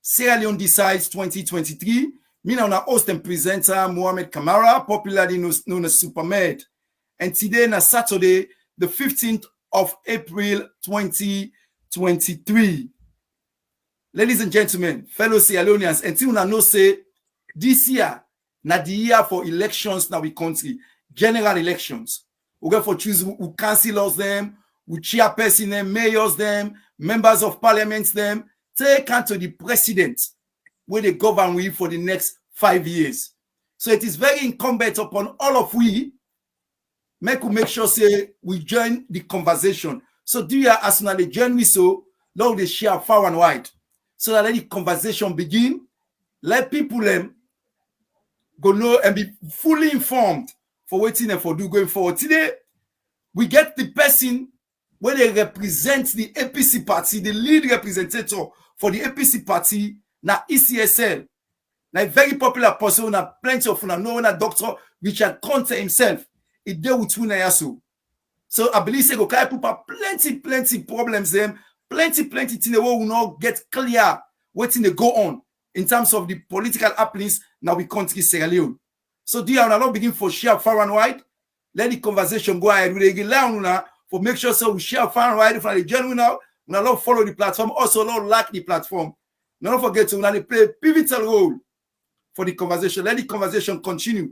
Sierra Leone Decides 2023. Me now host and presenter Mohamed Kamara, popularly known as Supermed. And today na Saturday, the 15th of April 2023. Ladies and gentlemen, fellow Sierra Leoneans, until now know say this year na the year for elections now we country, general elections. We go for choose who councillors them, who chairperson them, mayors them, members of parliament them, take on to the president where they govern with for the next 5 years. So it is very incumbent upon all of we make sure say we join the conversation. So do you as soon as they join me so now they share far and wide. So that let the conversation begin. Let people go know and be fully informed for waiting and for do going forward. Today, we get the person where they represent the APC party, the lead representative for the APC party, na ECSL. Now, a very popular person, na plenty of know na Dr. Richard Konteh himself. He deal with Tunayasu. So I believe say go carry people plenty problems them, plenty things that will not get clear waiting they go on in terms of the political happenings now we country Sierra Leone. So do you not begin for share far and wide? Let the conversation go ahead. We rely on for make sure so we share far and wide from the journey now. We not follow the platform, also not like the platform. Don't forget to play a pivotal role for the conversation. Let the conversation continue.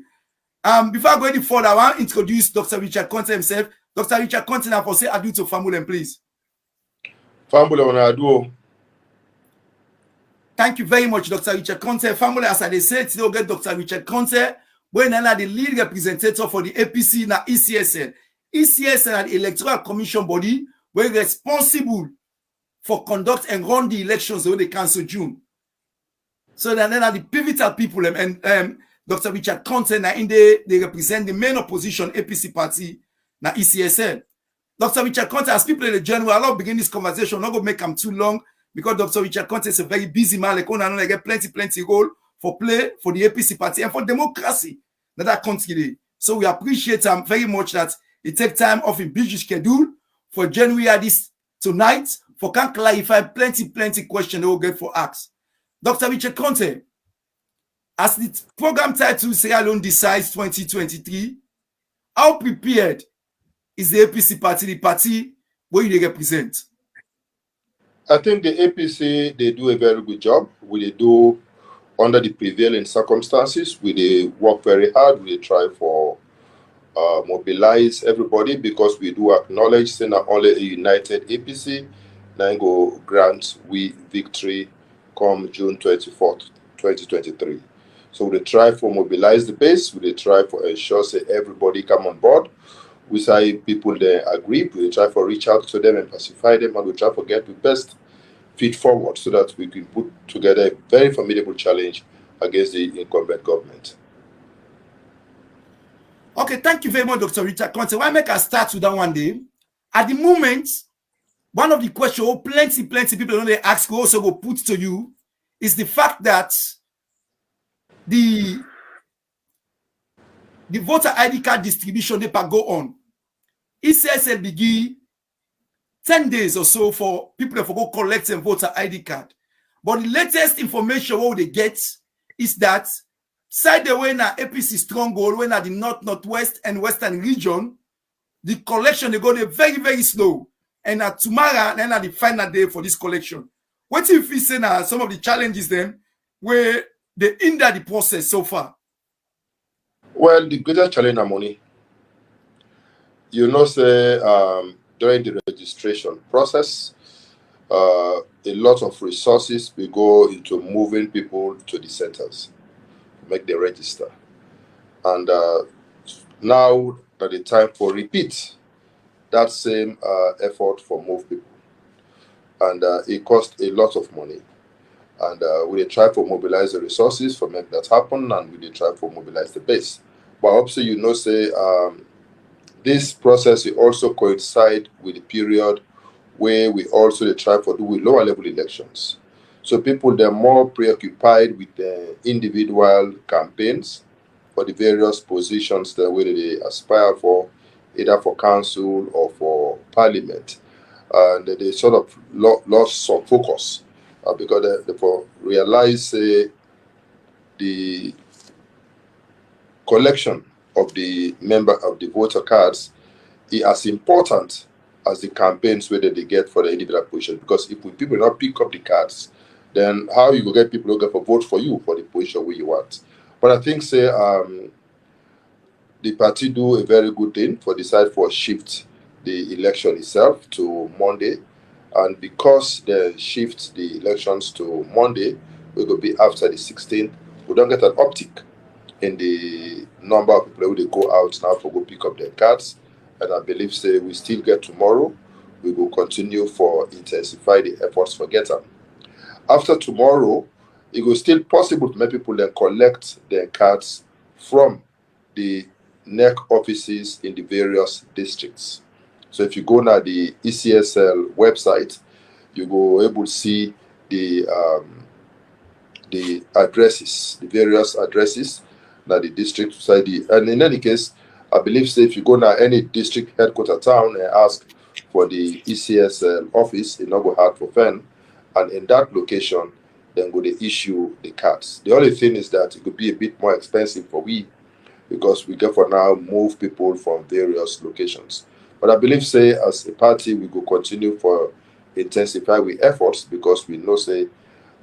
Before I go any further, I want to introduce Dr. Richard Konteh himself. Dr. Richard Konteh, now for say adieu to Famulem, please. Famulem, adieu. Thank you very much, Dr. Richard Konteh. Famulem, as I said, today we'll get Dr. Richard Konteh, when the lead representative for the APC na ECSL. ECSL, the Electoral Commission body, were responsible for conduct and run the elections when they cancel June. So then the pivotal people and Dr. Richard Konteh na in they represent the main opposition APC party na ECSL. Dr. Richard Konteh, as people in the journey, I'll not begin this conversation, not going to make them too long because Dr. Richard Konteh is a very busy man. Like, I get plenty role for play for the APC party and for democracy that country. So we appreciate him very much that he take time off in busy schedule for January this tonight for can clarify plenty questions they will get for ask. Dr. Richard Konteh, as the program title Sierra Leone Decides 2023, how prepared is the APC party, the party where they represent? I think the APC, they do a very good job. They do under the prevailing circumstances. They work very hard. We try for mobilize everybody because we do acknowledge that not only a united APC now go grant we victory come June 24th, 2023. So we try for mobilize the base. We try for ensure say everybody come on board. We say people they agree. We try for reach out to them and pacify them, and we try for get the best feet forward so that we can put together a very formidable challenge against the incumbent government. Okay, thank you very much, Dr. Richard Konteh. Why make us start with that one day? At the moment, one of the questions plenty people don't ask also go put to you is the fact that the voter ID card distribution they go on. ECSL begin 10 days or so for people to go collect a voter ID card. But the latest information what they get is that side the way na APC stronghold, when at the northwest and western region, the collection they go there very slow. And tomorrow, then at the final day for this collection. What if we say now some of the challenges then where they hinder the process so far? Well, the greatest challenge is money. You know, say during the registration process, a lot of resources will go into moving people to the centers to make the register. And now at the time for repeat that same effort for move people. And it costs a lot of money. And we try to mobilize the resources for make that happen, and we try to mobilize the base. But also, you know, say this process will also coincide with the period where we also try to do with lower level elections. So people, they're more preoccupied with the individual campaigns for the various positions that whether they aspire for, either for council or for parliament. And they sort of lost some focus because they for realize the collection of the member of the voter cards is as important as the campaigns whether they get for the individual position. Because if people not pick up the cards, then how you will get people who go for vote for you for the position where you want. But I think say the party do a very good thing for decide for shift the election itself to Monday. And because they shift the elections to Monday, we will be after the 16th. We don't get an uptick in the number of people who they go out now for go pick up their cards. And I believe say we still get tomorrow. We will continue for intensify the efforts for get them. After tomorrow, it will still possible to make people then collect their cards from the NEC offices in the various districts. So if you go now the ECSL website, you go able to see the addresses, the various addresses that the district society. And in any case, I believe say if you go now any district headquarter town and ask for the ECSL office, it's not go hard for fun. And in that location, then go they issue the cards. The only thing is that it could be a bit more expensive for we because we get for now move people from various locations. But I believe say as a party we will continue for intensify with efforts because we know say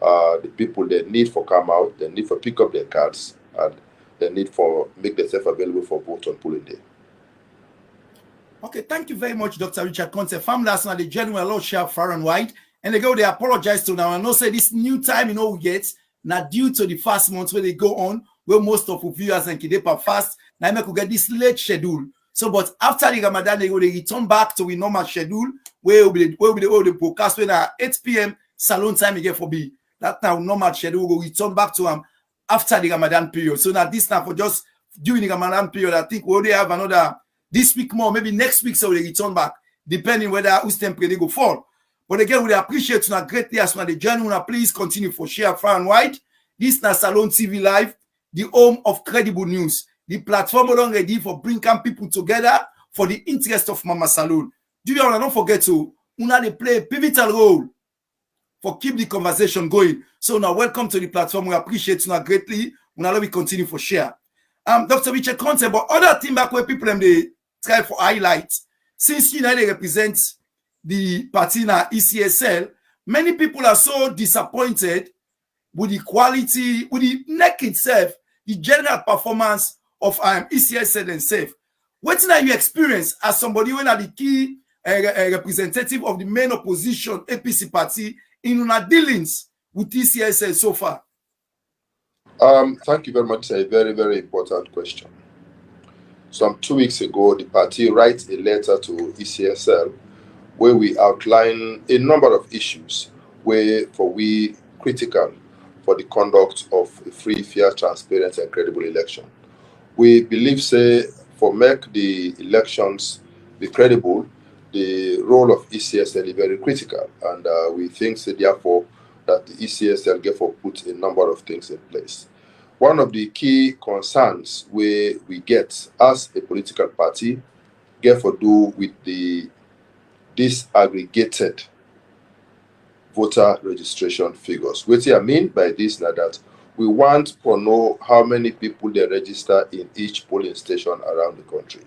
the people they need for come out, they need for pick up their cards, and they need for make themselves available for vote on polling day. Okay, thank you very much, Dr. Richard Konteh. Family last night, the general law share far and wide, and they go, they apologize to now. And no say this new time, we get now due to the fast months where they go on, where most of the viewers and Kidepa fast, now we could get this late schedule. So, but after the Ramadan, they return back to the normal schedule, where will be the broadcast when at 8 p.m. salon time again for B. That now normal schedule will return back to after the Ramadan period. So now this time for just during the Ramadan period, I think we already have another this week more, maybe next week, so they return back, depending whether whose temple they go fall. But again, we appreciate you greatly as well the journey. Please continue for share far and wide. This is Salon TV Live, the home of credible news. The platform along ready for bringing people together for the interest of Mama Salon. Do you don't forget to they play a pivotal role for keep the conversation going. So now welcome to the platform. We appreciate you greatly. We continue for share. Dr. Richard Konteh, but other thing back where people they try for highlights. Since they represent the party na ECSL, many people are so disappointed with the quality, with the NEC itself, the general performance of ECSL themselves. What did you experience as somebody when are the key representative of the main opposition APC party in our dealings with ECSL so far? Thank you very much. It's a very, very important question. Some 2 weeks ago, the party writes a letter to ECSL where we outline a number of issues where for we critical for the conduct of a free, fair, transparent, and credible election. We believe, say, for make the elections be credible, the role of ECSL is very critical, and we think, say, therefore, that the ECSL therefore put a number of things in place. One of the key concerns we get as a political party get for do with the disaggregated voter registration figures. What I mean by this now that we want to know how many people they register in each polling station around the country.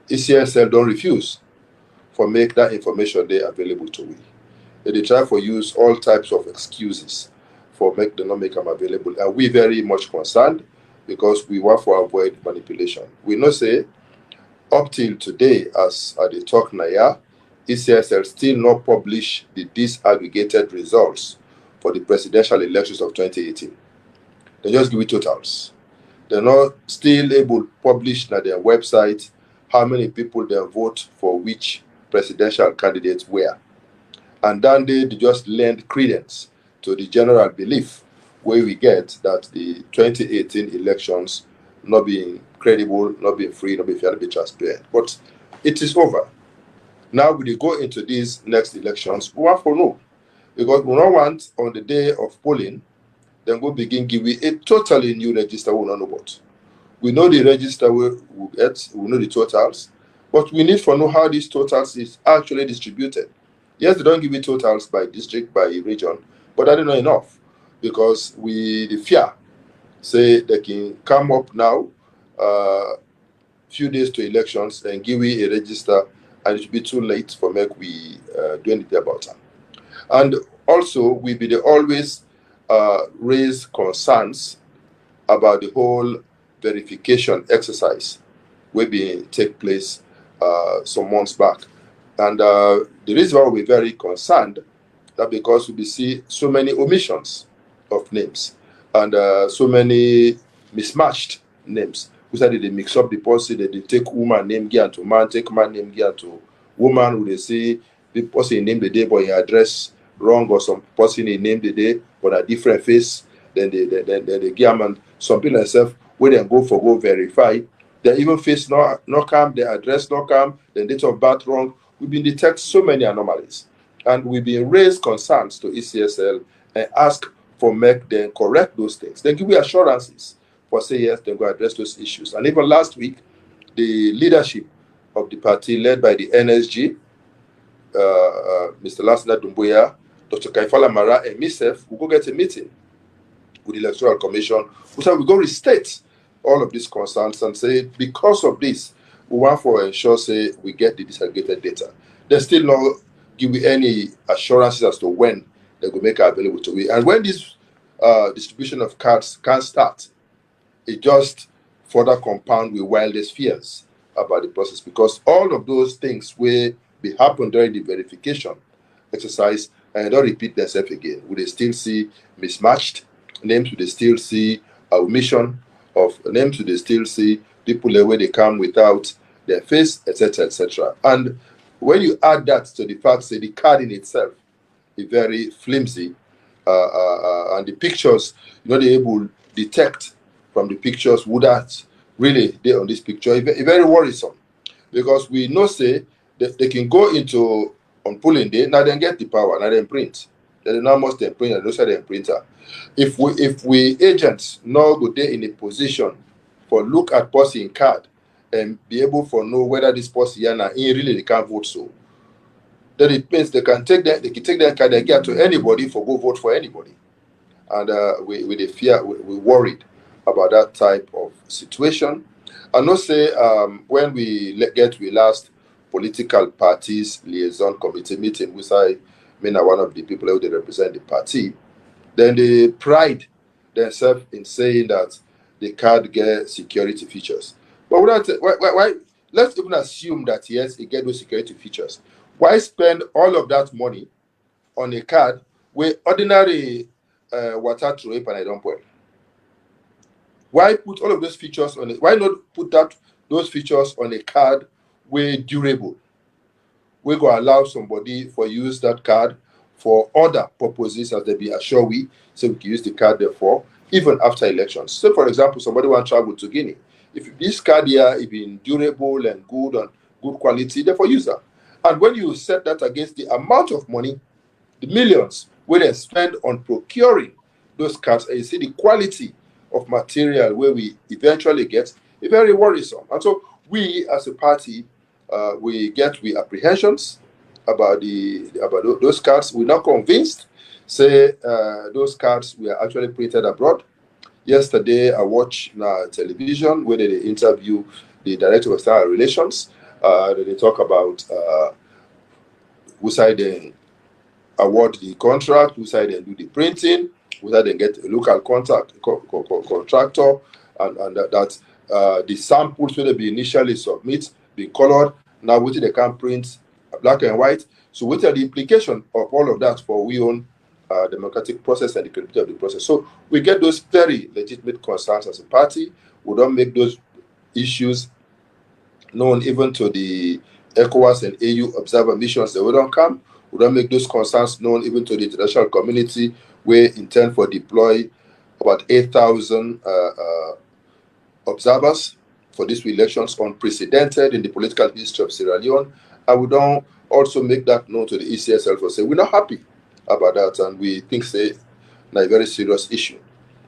ECSL don't refuse for make that information there available to we. They try for use all types of excuses for make them not make them available. And we very much concerned because we want to avoid manipulation. We know say up till today, as they talk now, ECSL still not publish the disaggregated results for the presidential elections of 2018. They just give it totals. They're not still able to publish on their website how many people they vote for which presidential candidates were. And then they just lend credence to the general belief where we get that the 2018 elections not being credible, not being free, not being fair, not being transparent. But it is over. Now we go into these next elections, we want to know. Because we don't want on the day of polling, then we'll begin giving a totally new register we don't know about. We know the register we get, we know the totals, but we need to know how these totals is actually distributed. Yes, they don't give you totals by district, by region, But I don't know enough, because the fear say they can come up now, few days to elections, and give we a register, and it will be too late for make we do anything about it. And also, we be the always raise concerns about the whole verification exercise will be take place some months back. And the reason why we're very concerned that because we see so many omissions of names and so many mismatched names. We said they mix up the policy, they take woman name gear to man, take man name gear to woman, who they say the person name the day but in address wrong, or some person in name the day but a different face, then they gear man. Some people themselves when they go verify, they even face not come, their address not come, then date of birth wrong. We've been detect so many anomalies. And we've been raised concerns to ECSL and ask for make them correct those things. Then give we assurances for say yes, they're going to address those issues. And even last week, the leadership of the party led by the NSG, Mr. Lassana Dumbuya, Dr. Kaifala Mara, and myself, will go get a meeting with the Electoral Commission. We said we go restate all of these concerns and say because of this, we want to ensure say we get the disaggregated data. There's still no give me any assurances as to when they will make it available to we. And when this distribution of cards can start, it just further compound with wildest fears about the process, because all of those things will be happen during the verification exercise and don't repeat themselves again. Will they still see mismatched names? Will they still see omission of names? Will they still see people where they come without their face, etc., etc.? And when you add that to the fact that the card in itself is very flimsy, and the pictures, you're not able to detect from the pictures would that really they on this picture, it's very worrisome, because we know say that they can go into on polling day, now then get the power, now then print. Then now must then print and those are the printer. If we agents now go there in a position for look at person card and be able for know whether this person yana in really they can't vote, so then it means they can take their card and get to anybody for go vote for anybody. And we the fear, we worried about that type of situation. And also say when we get we last political parties liaison committee meeting, which I mean are one of the people who they represent the party, then they pride themselves in saying that they can't get security features. But why let's even assume that yes, it get those security features. Why spend all of that money on a card where ordinary water through and I don't point? Why put all of those features on it? Why not put those features on a card where durable? We go allow somebody for use that card for other purposes as they be assured we, so we can use the card therefore, even after elections. So for example, somebody want to travel to Guinea. If this card here is being durable and good quality, therefore use that. And when you set that against the amount of money, the millions where they spend on procuring those cards, and you see the quality of material where we eventually get, is very worrisome. And so we as a party, we apprehensions about those cards. We're not convinced. Say those cards were actually printed abroad. Yesterday, I watched television where they interview the director of external relations. They talk about who side they award the contract, who side they do the printing, who side they get a local contractor, and that the samples where they be initially submit, be colored. Now, what they can print black and white. So, what are the implication of all of that for we own democratic process and the credibility of the process? So, we get those very legitimate concerns as a party. We don't make those issues known even to the ECOWAS and AU observer missions that we don't come. We don't make those concerns known even to the international community. We intend for deploy about 8,000 observers for these elections, unprecedented in the political history of Sierra Leone. And we don't also make that known to the ECSL for say we're not happy about that, and we think say a very serious issue.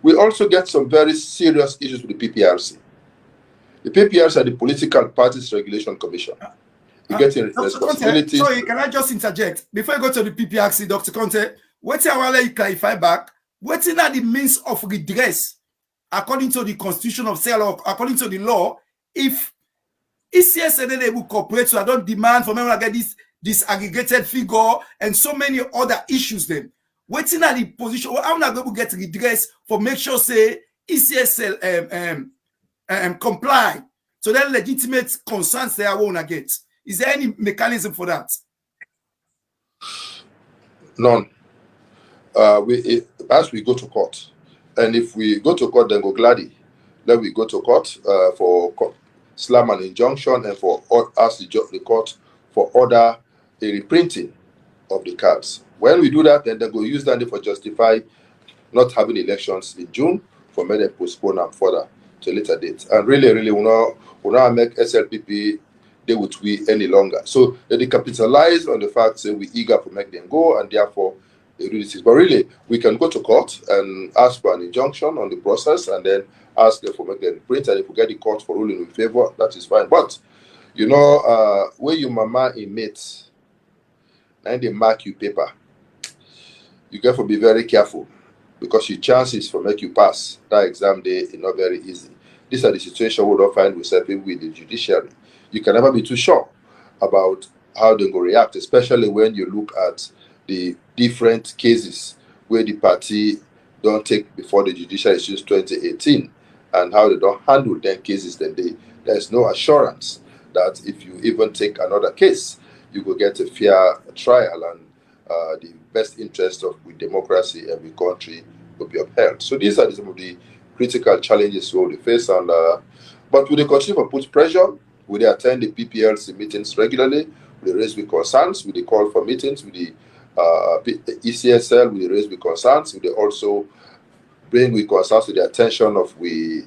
We also get some very serious issues with the PPRC. The PPRC are the Political Parties Regulation Commission. You get responsibilities. Sorry, can I just interject? Before you go to the PPRC, Dr. Konteh, Wetin I wan let you clarify back, wetin are the means of redress according to the constitution of Sierra Leone, according to the law, if ECSN is able to cooperate, so I don't demand for me to get this aggregated figure and so many other issues then. Wetin are the position, how una go get redress for make sure say ECSL comply to that legitimate concerns they are want to get? Is there any mechanism for that? None. As we go to court, and if we go to court, then go gladly. Then we go to court for slam an injunction and for ask the court for order a reprinting of the cards. When we do that, then they go use that for justify not having elections in June, for me to postpone them further to a later date. And really, we not make SLPP deal with we any longer. So they capitalize on the fact that we eager to make them go, and therefore they do this. But really, we can go to court and ask for an injunction on the process, and then ask them for make them print. And if we get the court for ruling in favor, that is fine. But when you mama inmate and they mark you paper, you got to be very careful, because your chances for make you pass that exam day is not very easy. These are the situations we don't find ourselves with the judiciary. You can never be too sure about how they go react, especially when you look at the different cases where the party don't take before the judiciary since 2018, and how they don't handle their cases. Then there's no assurance that if you even take another case, you will get a fair trial, and the best interest of democracy and the country will be upheld. So these are some of the critical challenges we face, and but we continue to put pressure. We attend the PPLC meetings regularly. We raise with concerns. We call for meetings with the ECSL. We raise with concerns. We also bring with concerns to the attention of we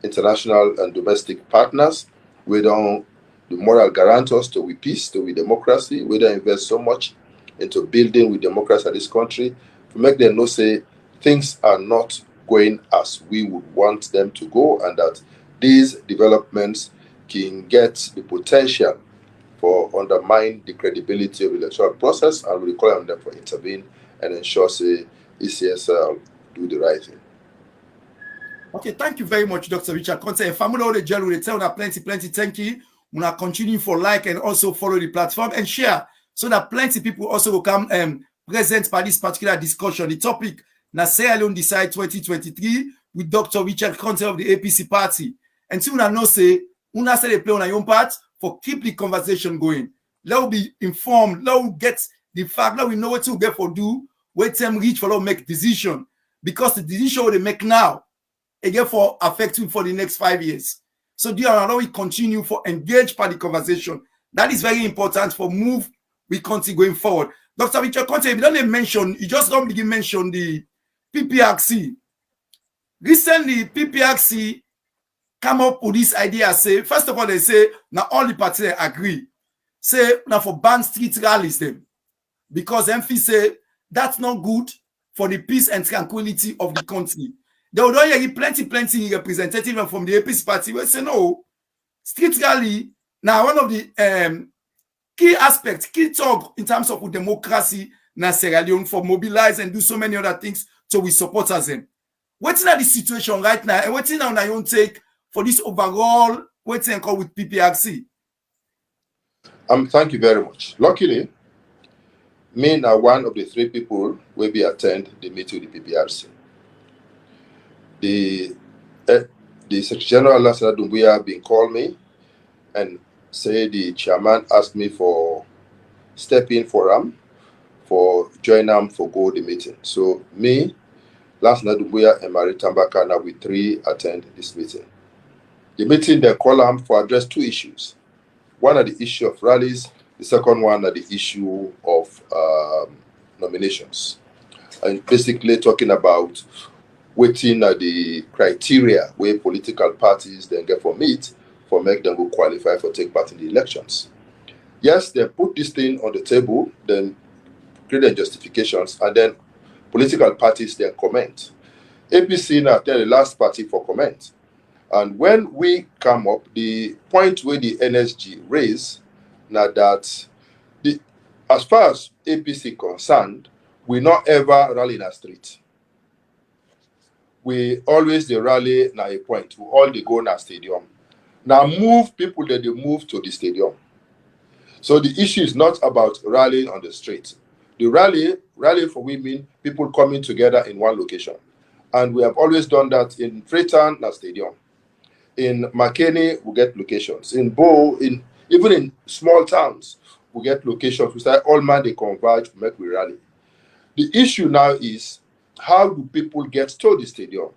international and domestic partners. We don't the moral guarantors to we peace, to we democracy. We don't invest so much into building with democracy in this country to make them know say things are not going as we would want them to go, and that these developments can get the potential for undermine the credibility of the electoral process, and we call on them for intervene and ensure say ECSL do the right thing. Okay, thank you very much, Dr. Richard Konteh. Family all the jail will tell una plenty thank you. We will continue for like and also follow the platform and share, so that plenty people also will come present by this particular discussion. The topic na Sierra Leone Decide 2023 with Dr. Richard Konteh of the APC party. And so una know say una say they play on your own part for keep the conversation going. Let us be informed, let us get the fact, let we know what to get for do, wait them reach for make decision. Because the decision they make now, again for affecting for the next 5 years. So dear, now we continue for engage part the conversation. That is very important for move we continue going forward. Dr. Richard Konteh, if you don't mention, you just don't begin mention the PPRC. Recently, PPRC come up with this idea, say, first of all, they say, now all the parties agree. Say, now for ban street rallies them. Because MP say, that's not good for the peace and tranquility of the country. They would already plenty representative from the APC party will say, no, street rally, now one of the key aspects, key talk in terms of democracy na Sierra Leone for mobilize and do so many other things so we support us them. What's not the situation right now, and what's now your take for this overall what's call with PPRC? Thank you very much. Luckily, me now one of the 3 people will be attend the meeting with the PPRC. The Secretary General Lassana Doumbouya been called me and say the chairman asked me for step in for him, for join him for go the meeting. So me, Lassana Doumbouya and Marie Tambaka, now we 3 attend this meeting. The meeting they call him for address 2 issues. One are the issue of rallies, the second one are the issue of nominations. And basically talking about waiting at the criteria where political parties then get for meet for make them go qualify for take part in the elections. Yes, they put this thing on the table, then create their justifications, and then political parties then comment. APC now tell the last party for comment. And when we come up, the point where the NSG raised, now that as far as APC concerned, we not ever rally in a street. We always the rally na a point. We all they go in a stadium. Now move people that they move to the stadium. So the issue is not about rallying on the street. The rally for women, people coming together in one location. And we have always done that in Freetown, na stadium. In McKinney, we get locations. In Bow, even in small towns, we get locations. We say all man they converge to make we rally. The issue now is how do people get to the stadium?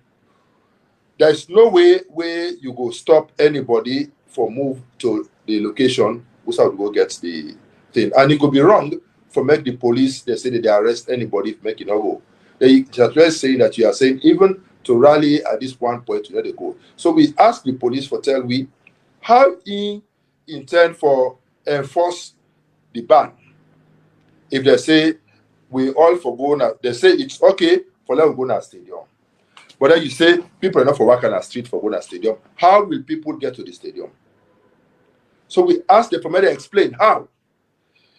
There's no way where you go stop anybody for move to the location without go get the thing. And it could be wrong for make the police, they say that they arrest anybody if make it not go. They just saying that you are saying even to rally at this one point to let it go. So we ask the police for tell we how he intend for enforce the ban. If they say we all for go now, they say it's okay for let go now stadium. But then you say people are not for work on the street for go now stadium. How will people get to the stadium? So we asked the permit to explain how.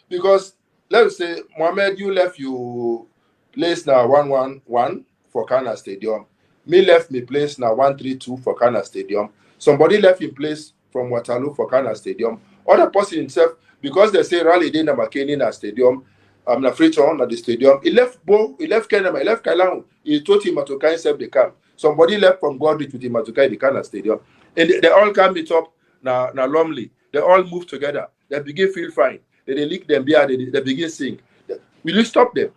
Because let's say, Mohammed, you left your place now 111 for Kana Stadium. Me left me place now 132 for Kana Stadium. Somebody left in place from Waterloo for Kana Stadium. Other person himself, because they say rally day na McKinney na stadium, I'm not Freetown at the stadium. He left Bo, he left Kenema, he left Kailang. He told him Matukai himself they come. Somebody left from Godrich with him Matukai the Kana Stadium. And they all come meet up na Lumley. They all move together. They begin feel fine. They lick them beer, they begin sing. Will you stop them?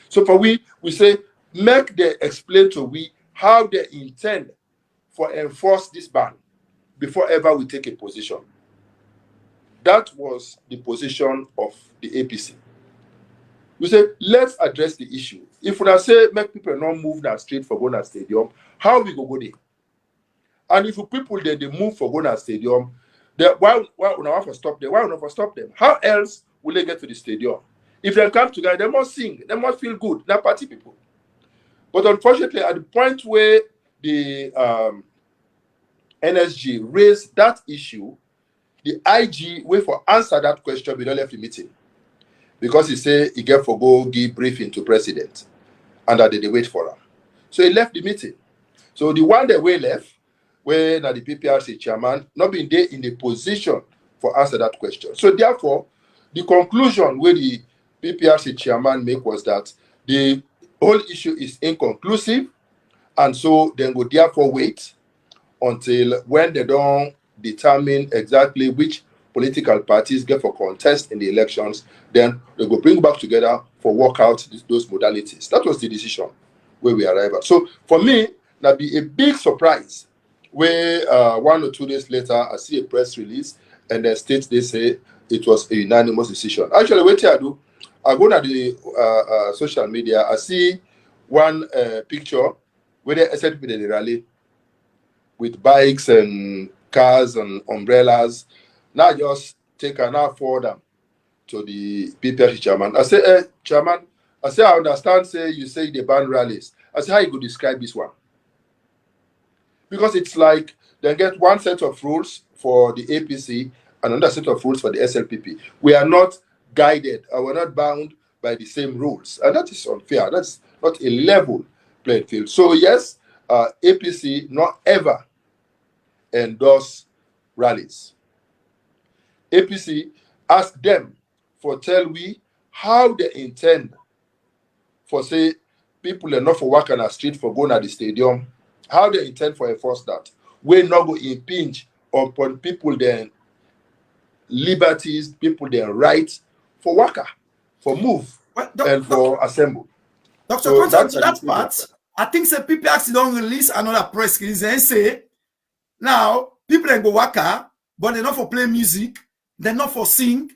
So for we say, make them explain to we how they intend for enforce this ban before ever we take a position. That was the position of the APC. We say, let's address the issue. If we say make people not move that street for going to stadium, how we go there? And if people they move for going to stadium, why we not stop them? Why we not stop them? How else will they get to the stadium? If they come together, they must sing, they must feel good. They're party people. But unfortunately, at the point where the NSG raised that issue, the IG wait for answer that question, we don't left the meeting. Because he said he get for go give briefing to president. And that they wait for him. So he left the meeting. So the one that we left, where now the PPRC chairman, not being there in the position for answer that question. So therefore, the conclusion where the PPRC chairman make was that the whole issue is inconclusive, and so then go therefore wait until when they don't determine exactly which political parties get for contest in the elections, then they go bring back together for work out those modalities. That was the decision where we arrived at. So for me, that be a big surprise where 1 or 2 days later, I see a press release and the states they say it was a unanimous decision. Actually, what I do, I go to the social media, I see one picture where they said with the rally with bikes and cars and umbrellas. Now just take an hour for them to the PPRC chairman. I say, chairman, I say, I understand, say you say they ban rallies. I say, how you could describe this one? Because it's like they get one set of rules for the APC and another set of rules for the SLPP. We are not guided, or we're not bound by the same rules. And that is unfair. That's not a level playing field. So yes, APC not ever endorse rallies. APC ask them for tell we how they intend for say people are not for working on the street for going at the stadium, how they intend for enforce that. We not go impinge upon people their liberties, people their rights for worker, for move, and for assemble. Dr. So Konteh, to that part, I think say people actually don't release another press release and say now people can go worker, but they're not for play music, they're not for sing.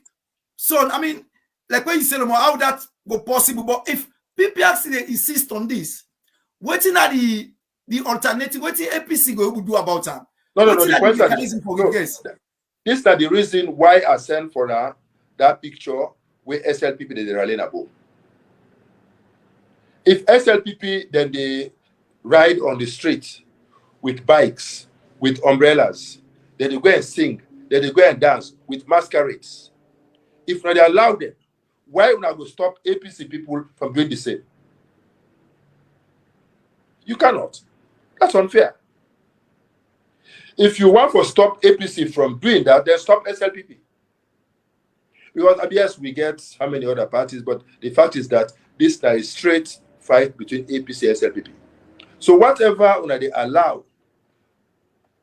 So I mean, like when you say how that go possible, but if people actually insist on this, waiting at the alternative, what the APC go do about that? No. The question is, this is the reason why I sent for that picture where SLPP they rally about. If SLPP then they ride on the street with bikes, with umbrellas, then they go and sing, then they go and dance with masquerades. If not, they allow them. why una go stop APC people from doing the same? You cannot. That's unfair. If you want to stop APC from doing that, then stop SLPP. Because yes, we get how many other parties, but the fact is that this is a straight fight between APC and SLPP. So whatever they allow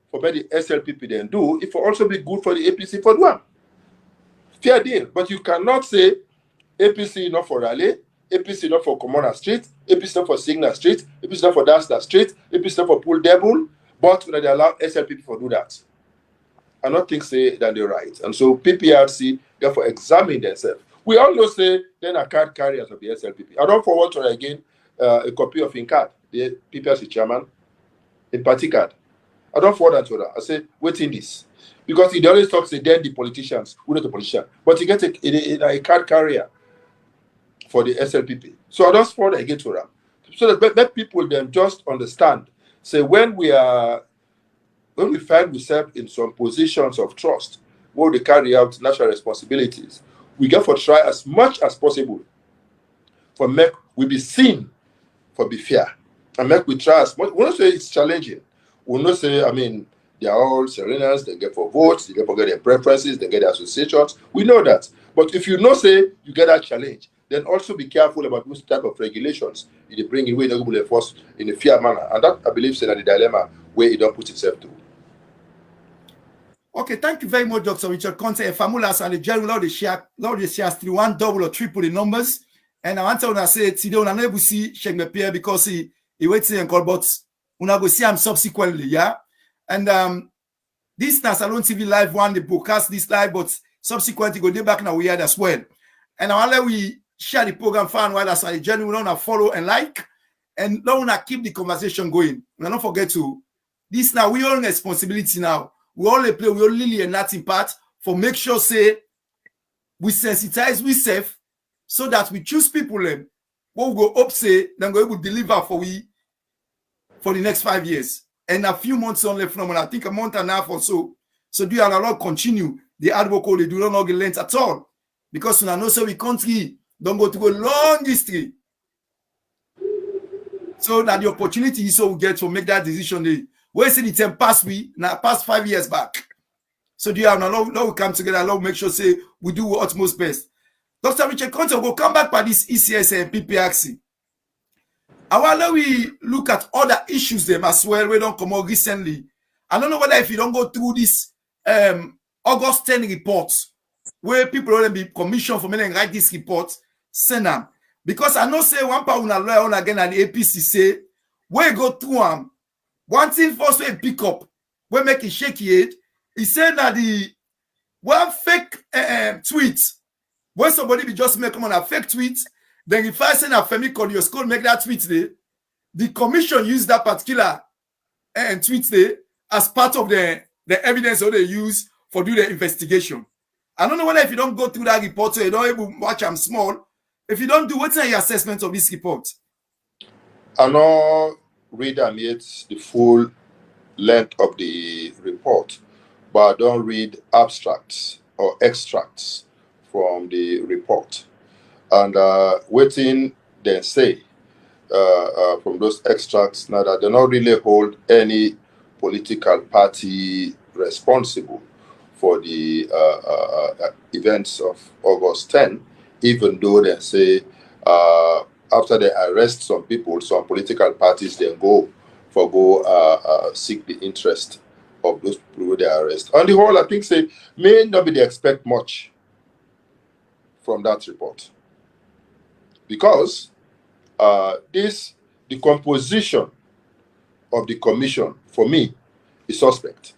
for the SLPP then do, it will also be good for the APC for one. Fair deal. But you cannot say APC not for Raleigh, APC not for Commoner Street, APC not for Signal Street, APC not for Dastar Street, APC not for Pool Devil, but they allow SLPP to do that. I don't think say that they're right. And so PPRC therefore examine themselves. We all know say then a card carriers of the SLPP. I don't forward to again a copy of in card, the PPRC chairman, in party card. I don't forward that to her. I say, wait in this. Because he always talks then the politicians, who not the politician. But you get a card carrier for the SLPP. So I don't forward again to her. So that let people then just understand. Say when we find ourselves in some positions of trust where we carry out national responsibilities, we get for try as much as possible for make we be seen for be fair. And make we try as much. We don't say it's challenging. We not say, I mean, they are all sereners, they get for votes, they get for their preferences, they get their associations. We know that. But if you not say you get that challenge, then also be careful about which type of regulations you bring in where they will enforce in a fair manner. And that, I believe, is the dilemma where it don't put itself to. Okay, thank you very much, Dr. Richard Konteh. Famulas and the general, Lord, the shares 31 double or triple the numbers. And I want to say, today, on able to see Sheikh Mepier because he waits and call, but una go see him subsequently, yeah. And this na Salon TV Live one, they broadcast this live, but subsequently go back now we had as well. And now we share the program far and wide as a journey. We don't follow and like, and don't keep the conversation going. We don't forget to this now. We all responsibility now. We all play. We all really a nothing part for make sure say we sensitize we safe so that we choose people them what we go up say then go able to deliver for the next 5 years. And a few months on left from, I think a month and a half or so. So do you allow continue the advocate, they do not get length at all. Because we know so we country don't go to a long history. So that the opportunity so we get to make that decision. Where see the time pass past 5 years back. So do you have now we come together, now make sure say we do our utmost best. Dr. Richard Konteh will come back by this ECS and PPRC. And while we look at other issues them as well, we don't come out recently. I don't know whether if you don't go through this August 10 reports, where people will be commissioned for me and write this report, send them. Because I know say one part when I lawyer on again at the APC say, we go through one thing first we pick up, we make it shaky it. He said that the one fake tweet, when somebody be just make on a fake tweet, then if I send a family call your school make that tweet there, the commission use that particular tweet there as part of the evidence that they use for do the investigation. I don't know whether if you don't go through that report, so you don't able to watch them small. If you don't do what's your assessment of this report? I know read and yet the full length of the report, but I don't read abstracts or extracts from the report. And waiting then say from those extracts now that they don't really hold any political party responsible for the events of August 10, even though they say after they arrest some people, some political parties then go seek the interest of those people who they arrest. On the whole, I think say may not be they expect much from that report. Because the composition of the commission, for me, is suspect.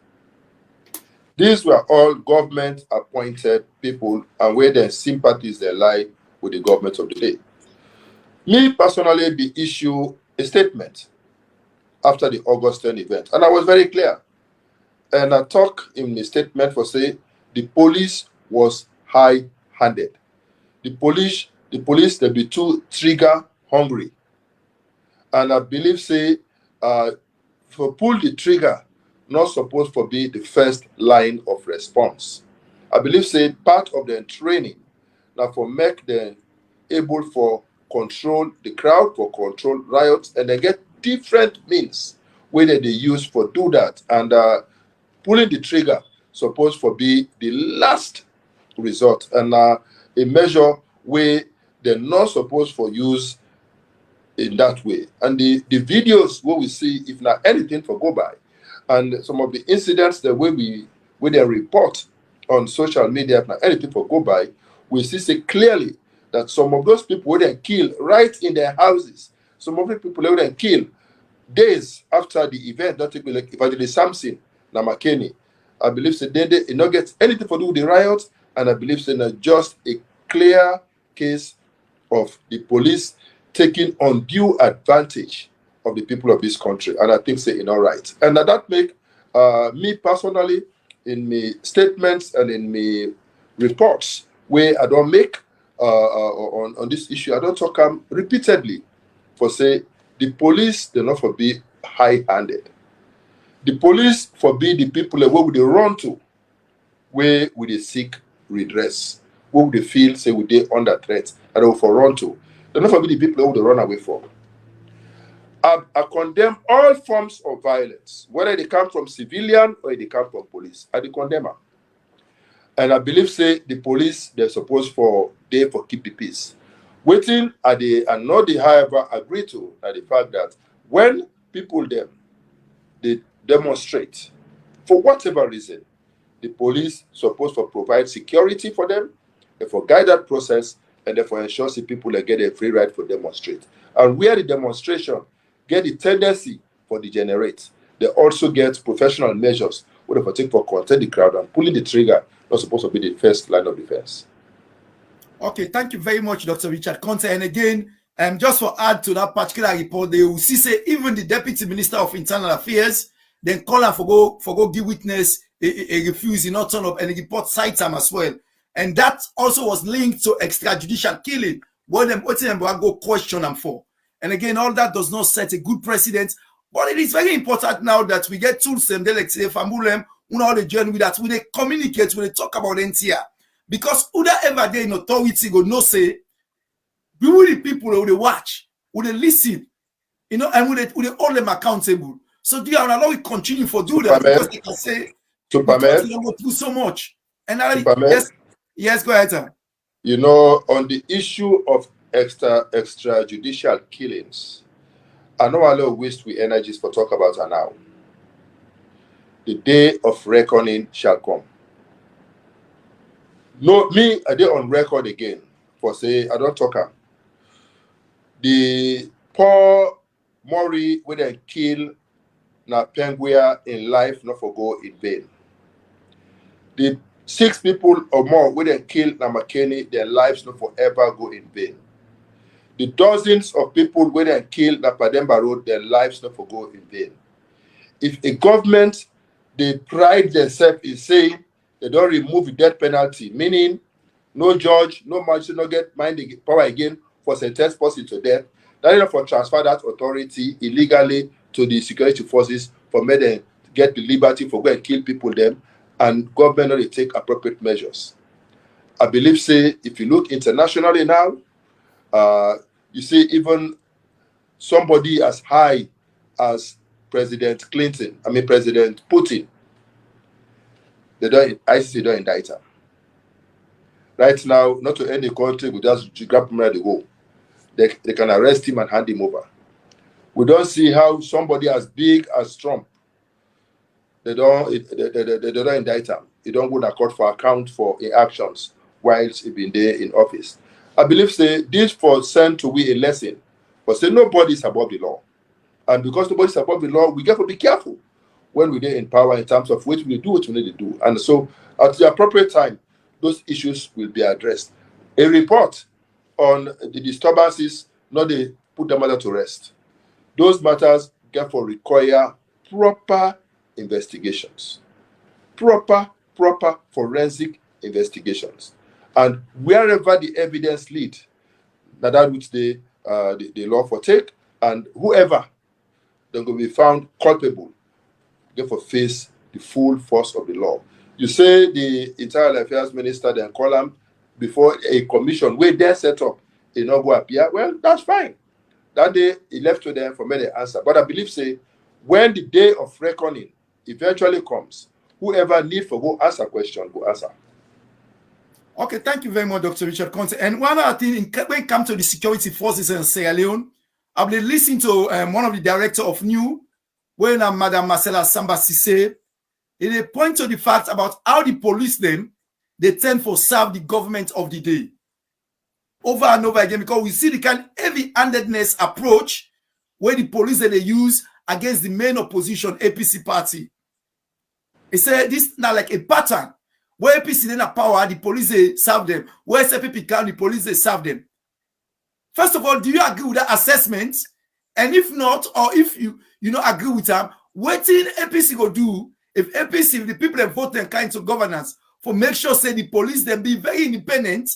These were all government-appointed people, and where their sympathies they lie with the government of the day. Me personally, be issue a statement after the August 10 event, and I was very clear. And I talk in the statement for say the police was high-handed. The police they be too trigger hungry, and I believe say for pull the trigger not supposed to be the first line of response. I believe say part of their training now for make them able for control the crowd, for control riots, and they get different means where they use for do that. And pulling the trigger supposed for be the last resort, and a measure where they're not supposed for use in that way. And the videos where we see, if not anything for go by, and some of the incidents that where they report on social media, if not anything for go by, we see clearly that some of those people were then killed right in their houses. Some of the people were then killed days after the event. Don't take me like Evangelist Samson, Namakeni. I believe that they not get anything to do with the riots, and I believe that just a clear case of the police taking undue advantage of the people of this country, and I think say all right. And that make me personally, in my statements and in my reports, where I don't make on this issue, I don't talk repeatedly for say the police they not for be high-handed. The police forbid the people where would they run to, where would they seek redress, where would they feel say would they under threat, and they will for run to. They not forbid the people who they run away from. I condemn all forms of violence, whether they come from civilian or they come from police. I condemn them. And I believe say the police they're supposed for they for keep the peace. Waiting at the and not the however agree to at the fact that when people they demonstrate for whatever reason, the police supposed to provide security for them, and for guide that process, and therefore ensure the people that get a free right for demonstrate. And where the demonstration get the tendency for degenerate, they also get professional measures where they take for contain the crowd, and pulling the trigger not supposed to be the first line of defense. Okay, thank you very much, Dr. Richard Konteh. And again, just for add to that particular report, they will see say even the Deputy Minister of Internal Affairs then call her for go give witness, a refuse, he not turn up, and the report cites him as well. And that also was linked to extrajudicial killing, what them go question them for. And again, all that does not set a good precedent. But it is very important now that we get tools them, they like say Famulem, all the journey with that, when they communicate, when they talk about NTR. Because who that ever day in authority go no say, we will the people who they watch, who they listen, and who they hold them accountable. So do you allow it continue for do that because they can say because they go through so much. And yes, go ahead, sir. You know, on the issue of extrajudicial killings, I know a lot of waste we energies for talk about her now. The day of reckoning shall come. No, me, I did on record again for say I don't talk her. The poor Mori when they kill na Penguia in life not for go in vain. The 6 people or more when they kill na McKinney, their lives not forever go in vain. The dozens of people when they kill na Pademba Road, their lives not for go in vain. If a government they pride themselves in saying they don't remove the death penalty, meaning no judge, no magistrate, no get mind the power again for sentence person to death, that is for transfer that authority illegally to the security forces for make them get the liberty for go and kill people them, and government only take appropriate measures. I believe say if you look internationally now, you see even somebody as high as President Putin, ICC don't indict her. Right now, not to any country, we just grab him where they go. They can arrest him and hand him over. We don't see how somebody as big as Trump, they don't indict him. They don't go to court for account for his actions whilst he been there in office. I believe say this for send to we a lesson. But say nobody is above the law. And because nobody is above the law, we have to be careful when we're in power in terms of what we do, what we need to do. And so at the appropriate time, those issues will be addressed. A report on the disturbances, not they put the matter to rest. Those matters therefore require proper investigations. Proper forensic investigations. And wherever the evidence lead, that which the law for take, and whoever they're going to be found culpable, therefore face the full force of the law. You say the Internal Affairs Minister then call him before a commission where they set up, it not go appear, well, that's fine. That day, it left to them for me to answer. But I believe, say, when the day of reckoning eventually comes, whoever need for go answer question, go answer. Okay, thank you very much, Dr. Richard Konteh. And one other thing, when it comes to the security forces in Sierra Leone, I've been listening to one of the director of NEW, when Madam Marcella Samba Sisse, they point to the fact about how the police they tend to serve the government of the day over and over again, because we see the kind of heavy-handedness approach where the police that they use against the main opposition APC party. They say this now like a pattern where APC then have power, the police they serve them. Where SPP can, the police they serve them. First of all, do you agree with that assessment? And if not, or if you don't agree with them, what thing APC go do if APC, if the people that vote them kind of governance, for make sure say the police then be very independent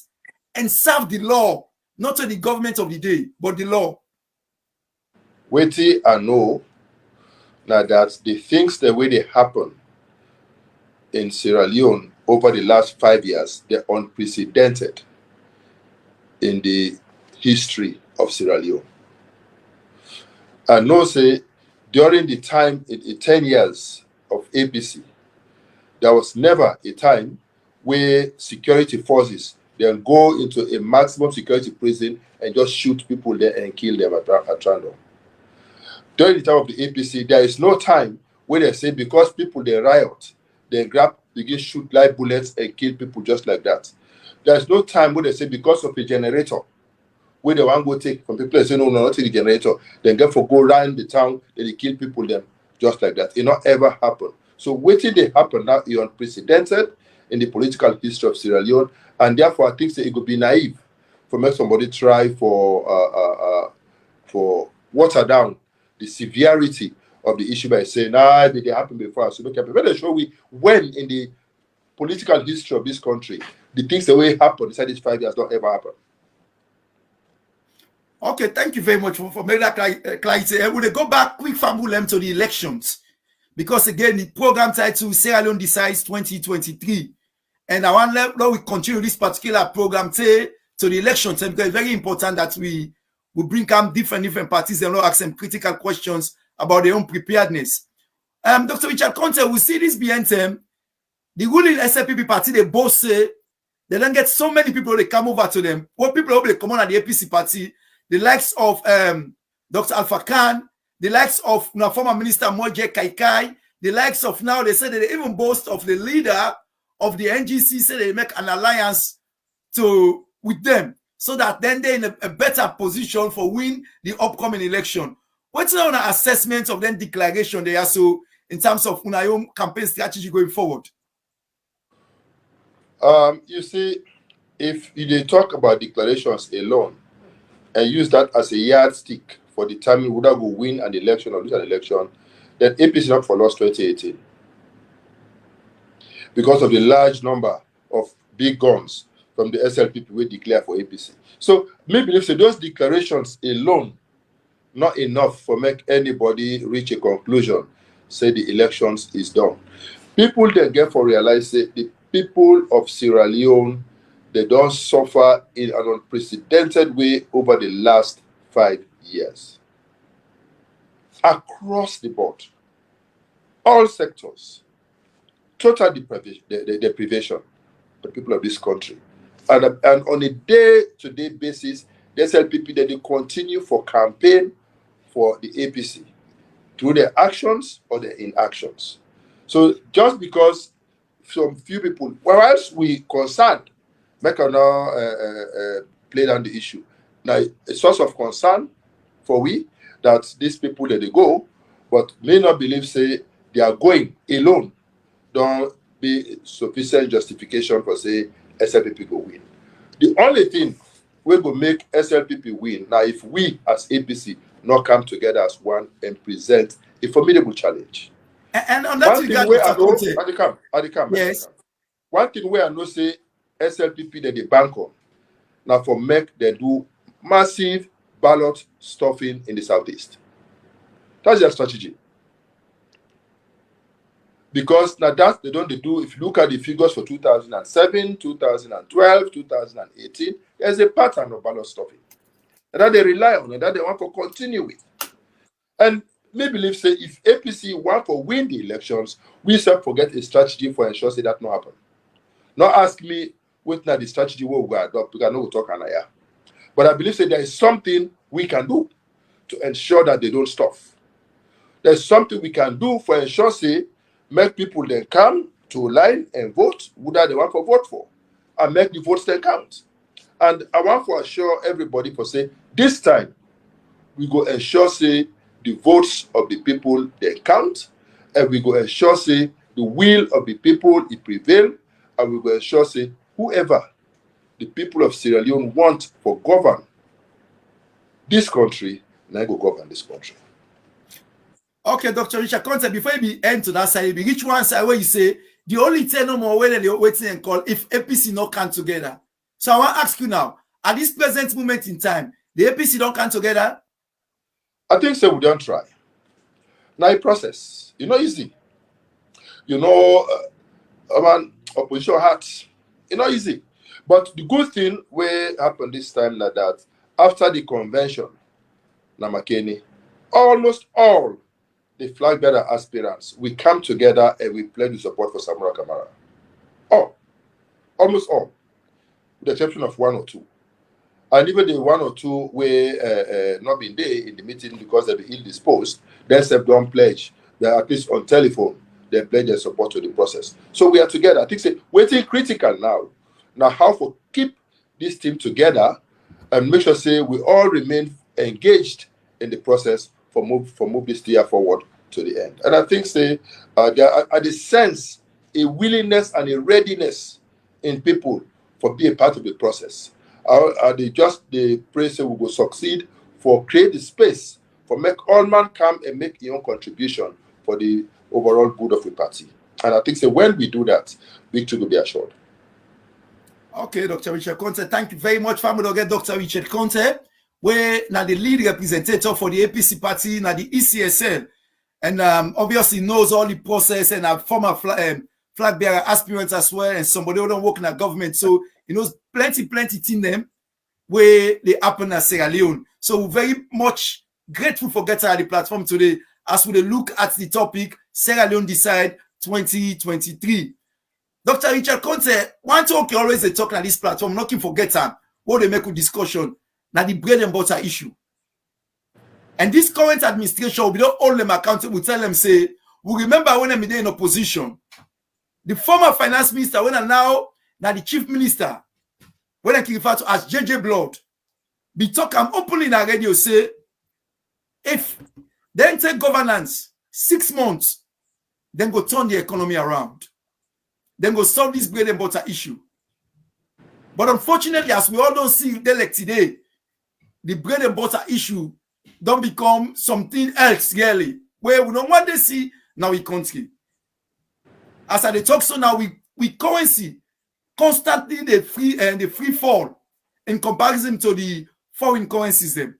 and serve the law, not to the government of the day, but the law. Waiting and know now that the things the way they happen in Sierra Leone over the last 5 years, they're unprecedented in the history of Sierra Leone. And no say during the time in 10 years of APC, there was never a time where security forces then go into a maximum security prison and just shoot people there and kill them at random. During the time of the APC, there is no time where they say because people they riot, they begin shoot live bullets and kill people just like that. There is no time where they say because of a generator, where they want to go take from people, they say no, not take the generator, then get for go around the town, then they kill people them just like that. It not ever happen. So waiting they happen now is unprecedented in the political history of Sierra Leone, and therefore I think that it would be naive for make somebody try for water down the severity of the issue by saying, they happened before. So look at when they show we when in the political history of this country, the things the way it happened inside these 5 years don't ever happen. Okay, thank you very much for making that clarity. And we'll go back quick from to the elections. Because again, the program title Sierra Leone Decides 2023. And I want to we continue this particular program to the elections, because it's very important that we bring up different parties and ask them critical questions about their own preparedness. Dr. Richard Konteh, we see this behind them. The ruling SLPP party, they both say they don't get so many people they come over to them. What people will come on at the APC party, the likes of Dr. Alpha Khan, the likes of former Minister Moje Kaikai, the likes of now, they say that they even boast of the leader of the NGC, say they make an alliance with them, so that then they're in a better position for win the upcoming election. What's your assessment of then declaration they are so in terms of own campaign strategy going forward? You see, if you talk about declarations alone and use that as a yardstick for determining whether we win an election or lose an election, then APC not for lost 2018 because of the large number of big guns from the SLPP we declare for APC. So maybe if those declarations alone not enough for make anybody reach a conclusion, say the elections is done. People then get for realize that the people of Sierra Leone, they don't suffer in an unprecedented way over the last 5 years. Across the board, all sectors, total deprivation of the people of this country. And on a day-to-day basis, the SLPP that they continue for campaign for the APC through their actions or their inactions. So just because some few people, whereas we concerned, make a play down the issue. Now, a source of concern for we that these people that they go, but may not believe say they are going alone, don't be sufficient justification for say SLPP go win. The only thing we will make SLPP win now if we as APC not come together as one and present a formidable challenge. And on that regard, yes. One thing where I know say SLPP that they bank on now for make they do massive ballot stuffing in the southeast. That's their strategy. Because now that they don't do, if you look at the figures for 2007, 2012, 2018, there's a pattern of ballot stuffing. And that they rely on and that they want to continue with. And me believe say if APC want to win the elections, we should forget a strategy for ensure say that not happen. Not ask me what now the strategy we will adopt, because I know we'll talk on here. But I believe say there is something we can do to ensure that they don't stuff. There's something we can do for ensure say make people then come to line and vote who that they want to vote for, and make the votes then count. And I want to assure everybody for say this time we go ensure say the votes of the people they count, and we go ensure say the will of the people it prevail, and we go ensure say whoever the people of Sierra Leone want for govern this country, now go govern this country. Okay, Dr. Richard Konteh, before you end to that side, you reach one side where you say the only 10 no more when they're waiting and call if APC not come together. So I want to ask you now, at this present moment in time, the APC don't come together? I think so. We don't try. Now a process, easy. Opposition hearts, easy. But the good thing will happen this time that after the convention, Namakeni, almost all the flag bearer aspirants, we come together and we pledge support for Samura Kamara. Almost all, with the exception of one or two. And even the one or two were not been there in the meeting because they were ill disposed, they have done pledge. They at least on telephone, they pledge their support to the process. So we are together. I think say waiting critical now. Now how to keep this team together and make sure say we all remain engaged in the process for move this year forward to the end. And I think say there are the sense, a willingness and a readiness in people for being a part of the process. They pray say we will succeed for create the space for make all man come and make your own contribution for the overall good of the party. And I think say when we do that, victory will be assured. Okay, Dr. Richard Konteh, thank you very much. Family get Dr. Richard Konteh, where now the lead representative for the APC party, now the ECSL, and obviously knows all the process and a former flag bearer aspirants as well, and somebody who don't work in the government. So he knows plenty team them where they happen at Sierra Leone. So we're very much grateful for getting at the platform today as we look at the topic Sierra Leone Decide 2023. Dr. Richard Konteh, one talk you always talk on this platform, not forget time, what they make a discussion, now the bread and butter issue. And this current administration, we don't hold them accountable, we tell them, say, we remember when I'm in opposition, the former finance minister, when I'm now the chief minister, when I can refer to as JJ Blood, be talk I'm openly in a radio, say, if then take governance 6 months, then go turn the economy around. Then go solve this bread and butter issue. But unfortunately, as we all don't see like today, the bread and butter issue don't become something else really, where we don't want to see now we country. As I talk so now, we currency constantly the free fall in comparison to the foreign currencies them.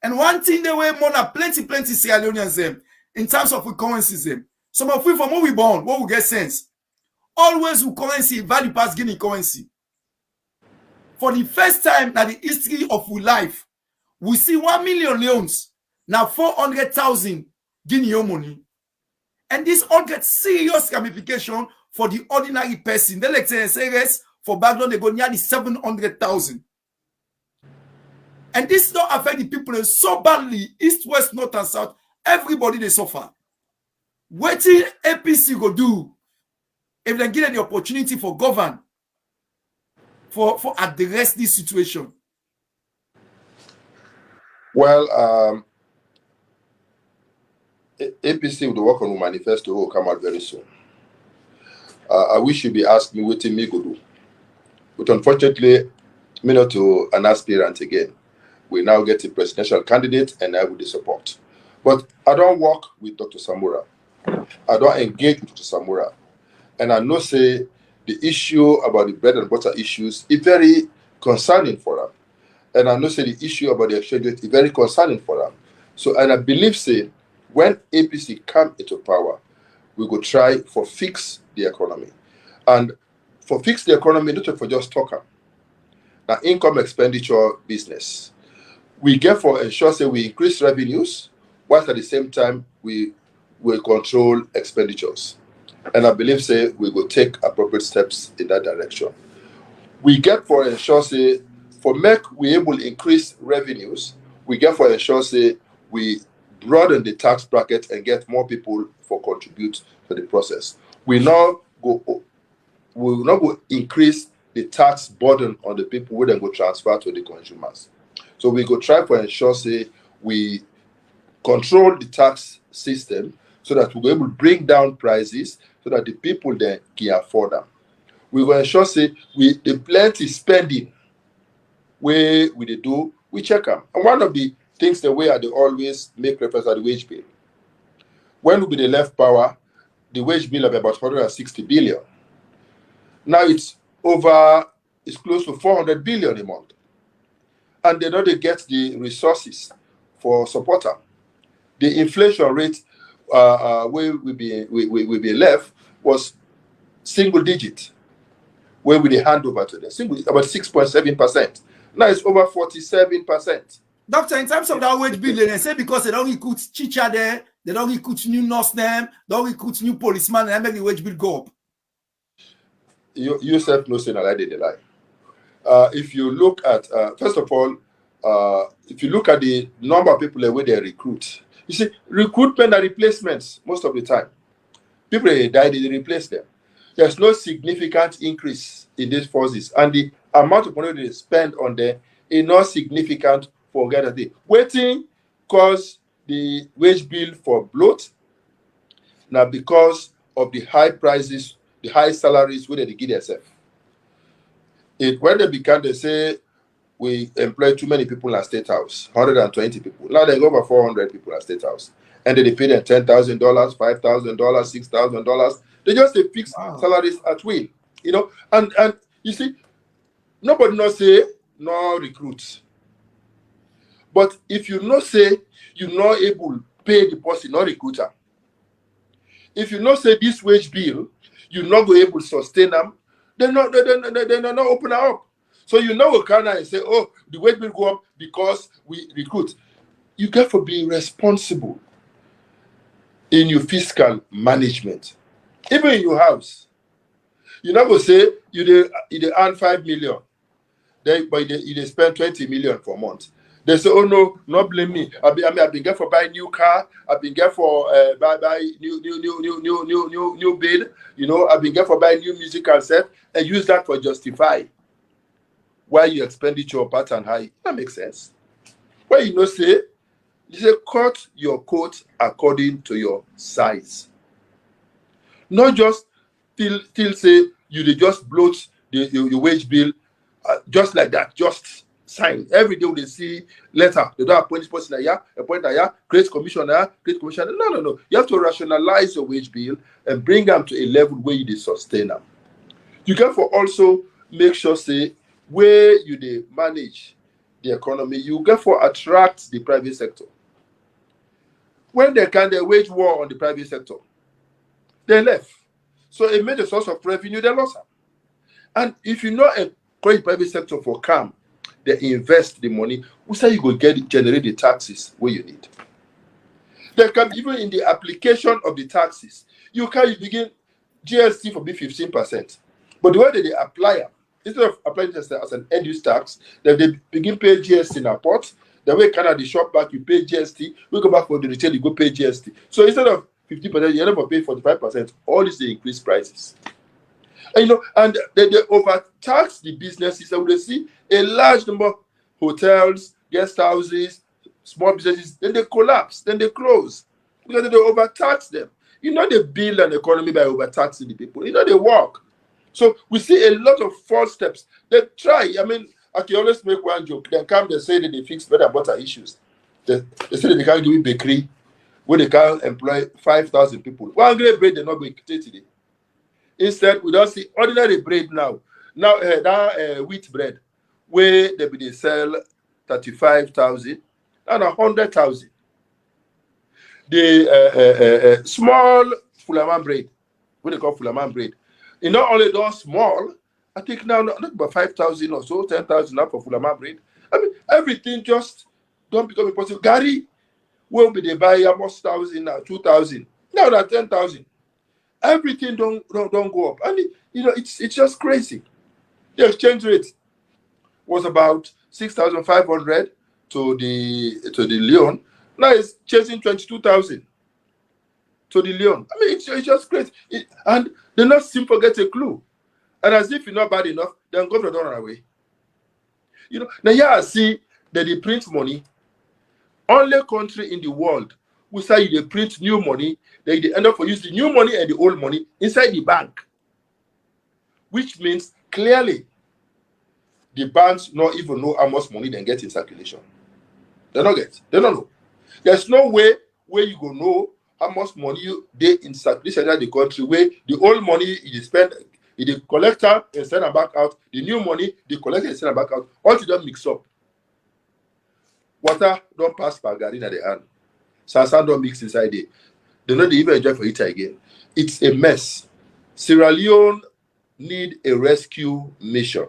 And one thing they were more than plenty Sierra Leoneans them in terms of currencies them. Some of we from where we born, what we get sense. Always with currency value past Guinea currency. For the first time in the history of our life, we see 1 million leones, now 400,000 Guinea money. And this all get serious ramification for the ordinary person. They like say for background, they go nearly 700,000. And this don't affect the people so badly, east, west, north, and south. Everybody they suffer. What will APC go do if they get the opportunity for govern, for address this situation? Well, APC will work on the manifesto will come out very soon. I wish you'd be asking me what me go do. But unfortunately, me not to an aspirant again. We now get a presidential candidate and I will support. But I don't work with Dr. Samura. I don't engage with Dr. Samura. And I know say the issue about the bread and butter issues is very concerning for them. And I know say the issue about the exchange rate is very concerning for them. So, and I believe say when APC come into power, we go try for fix the economy. And for fix the economy, not for just talker. Now, income expenditure business. We get for ensure say we increase revenues, whilst at the same time we will control expenditures. And I believe say we will take appropriate steps in that direction. We get for ensure say for make we able increase revenues, we get for ensure say we broaden the tax bracket and get more people for contribute to the process. We will not go increase the tax burden on the people who then go transfer to the consumers. So we go try to ensure say we control the tax system so that we will able to bring down prices so that the people then can afford them. We will ensure say the plenty spending where we they do, we check them. And one of the things the way they always make reference to the wage bill. When we be the left power, the wage bill of about 160 billion. Now it's close to 400 billion a month. And they don't get the resources for support them. The inflation rate where we be left was single digit, where we hand over to them, about 6.7%. Now it's over 47%. Doctor, in terms of that wage bill, they say because they don't recruit teacher there, they don't recruit new nurse them, don't recruit new policeman, and make the wage bill go up. You self know saying I did the lie. If you look at first of all, if you look at the number of people where they recruit, you see recruitment and replacements most of the time. People they die, they replace them. There's no significant increase in these forces, and the amount of money they spend on them is not significant for a day. Waiting cause the wage bill for bloat. Now because of the high prices, the high salaries where they give themselves. When they began, they say we employ too many people at State House, 120 people. Now they go over 400 people at State House. And they pay them $10,000, $5,000, $6,000. They just fix salaries at will. You know, and you see, nobody not say no recruits. But if you not say you're not able to pay the person, not recruiter. If you not say this wage bill, you're not going able to sustain them, they're not open up. So you know what kind of say, oh, the wage bill go up because we recruit. You get for being responsible in your fiscal management. Even in your house. You're not going to say you earn 5 million, but you spend 20 million for a month. They say, oh no, not blame me. I've been there for buy new car. I've been there for buy new bed. You know, I've been there for buy new musical set and use that for justify why your expenditure pattern high. That makes sense. Why you say cut your coat according to your size. Not just till say you just bloat your wage bill just like that. Just sign. Every day they see letter. They don't appoint this person here, appoint here, create commissioner, create commissioner. No. You have to rationalize your wage bill and bring them to a level where you sustain them. You can for also make sure say where you manage the economy, you get for attract the private sector. When they wage war on the private sector, they left. So a major source of revenue, they lost them. And if you know encourage private sector for calm, they invest the money, we say you go generate the taxes where you need. They can even in the application of the taxes, you begin GST for be 15%. But the way that they apply it, instead of applying it as an end-use tax, then they begin pay GST in a pot. The way the shop back, you pay GST. We go back for the retail, you go pay GST. So instead of 50%, you end up paying 45%. All this they increase prices. And they overtax the businesses. And they see a large number of hotels, guest houses, small businesses, then they collapse, then they close. Because they overtax them. They build an economy by overtaxing the people. They work. So we see a lot of false steps. They try. I can always make one joke. They come, they say that they fix bread and butter issues. They say that they can't do a bakery where they can employ 5,000 people. One great bread, they're not going to take today. Instead, we don't see ordinary bread now. Now, that wheat bread, where they sell 35,000 and 100,000. The small Fulaman braid, what they call Fulaman braid. It not only those small, I think now not about 5,000 or so, 10,000 now for Fulaman braid. I mean, everything just don't become impossible. Gary will be the buy almost 1,000 now, 2,000. Now that 10,000. Everything don't go up. And it's just crazy. The exchange rate was about 6,500 to the Leon. Now it's chasing 22,000 to the Leon. I mean, it's just crazy. And they not seem to get a clue. And as if you're not bad enough, then government don't run away. Now here I see that they print money. Only country in the world who say they print new money, they end up for use the new money and the old money inside the bank. Which means clearly the banks not even know how much money they get in circulation. They don't know. There's no way where you go know how much money they in circulation in the country where the old money is spent, the collector and send them back out, the new money, the collector and send them back out. All to them mix up. Water don't pass by garden at the hand. Sand don't mix inside it. They don't even enjoy for it again. It's a mess. Sierra Leone need a rescue mission.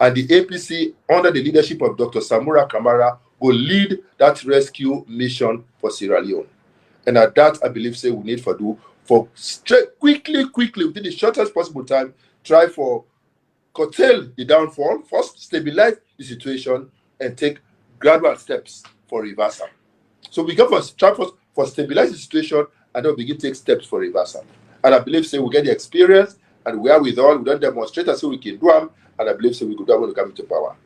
And the APC, under the leadership of Dr. Samura Kamara, will lead that rescue mission for Sierra Leone. And at that, I believe, say we need for quickly, within the shortest possible time, try for curtail the downfall, first stabilize the situation, and take gradual steps for reversal. So we go try for stabilize the situation, and then we begin to take steps for reversal. And I believe, say we get the experience, and we are with all, we don't demonstrate so we can do them, and I believe, say we could do when we come into power.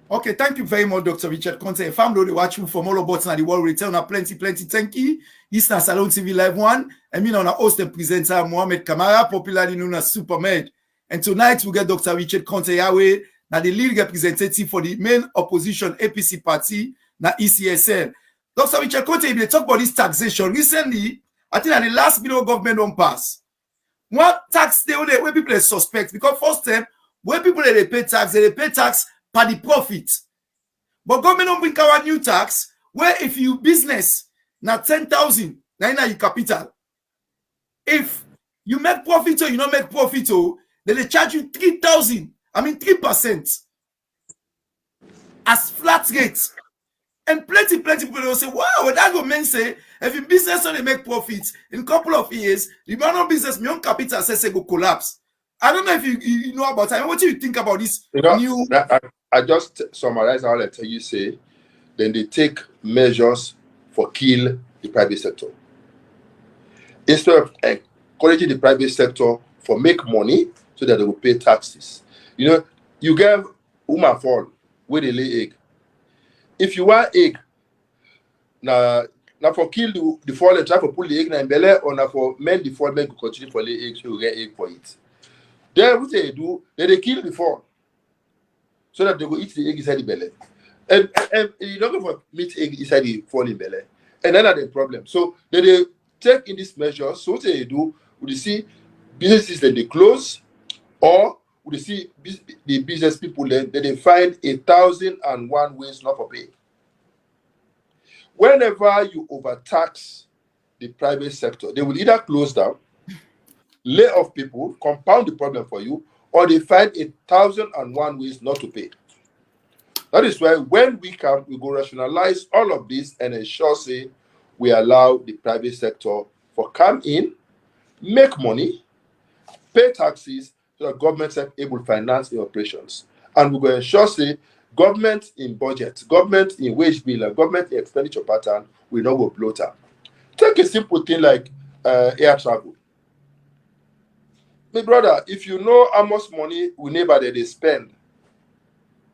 Okay, thank you very much, Dr. Richard Konteh. If I'm really watching from all about the world, return plenty. Thank you. This is Salon TV Live 1. And me on our host and presenter, Mohamed Kamara, popularly known as Supermed. And tonight we get Dr. Richard Konteh Yahweh, now the lead representative for the main opposition APC party, now ECSL. Dr. Richard Konteh, they talk about this taxation. Recently, I think that the last bill of government don't pass. One tax they where people suspect, because first time, when people they pay tax per the profit. But government don't bring our new tax where if you business now 10,000, now you capital. If you make profit or you don't make profit, then they charge you 3,000. I mean 3% as flat rates. And plenty people will say, wow, that go mean say if in business they make profits in a couple of years, the amount of business my own capital says go collapse. I don't know if you know about it. What do you think about this new? I just summarize all I tell you say. Then they take measures for kill the private sector instead of encouraging the private sector for make money so that they will pay taxes. You get woman fall where they lay egg. If you want egg, now for kill the fall and try for pull the egg in belly, or now for men the fall men continue for lay egg, so you get egg for it. Then what they do, they kill the fall so that they will eat the egg inside the belly. And you don't go for meat egg inside the fall in belly. And then that's the problem. So they take in this measure, so what they do, would you see businesses that they close, or would you see the business people then they find 1,001 ways not to pay. Whenever you overtax the private sector, they will either close down, lay off people, compound the problem for you, or they find 1,001 ways not to pay. That is why when we come, we go rationalize all of this and ensure, say, we allow the private sector for come in, make money, pay taxes, so that government are able to finance the operations. And we go ensure, say, government in budget, government in wage bill, and government in expenditure pattern will not go bloater. Take a simple thing like air travel. My brother, if you know how much money we neighbor they spend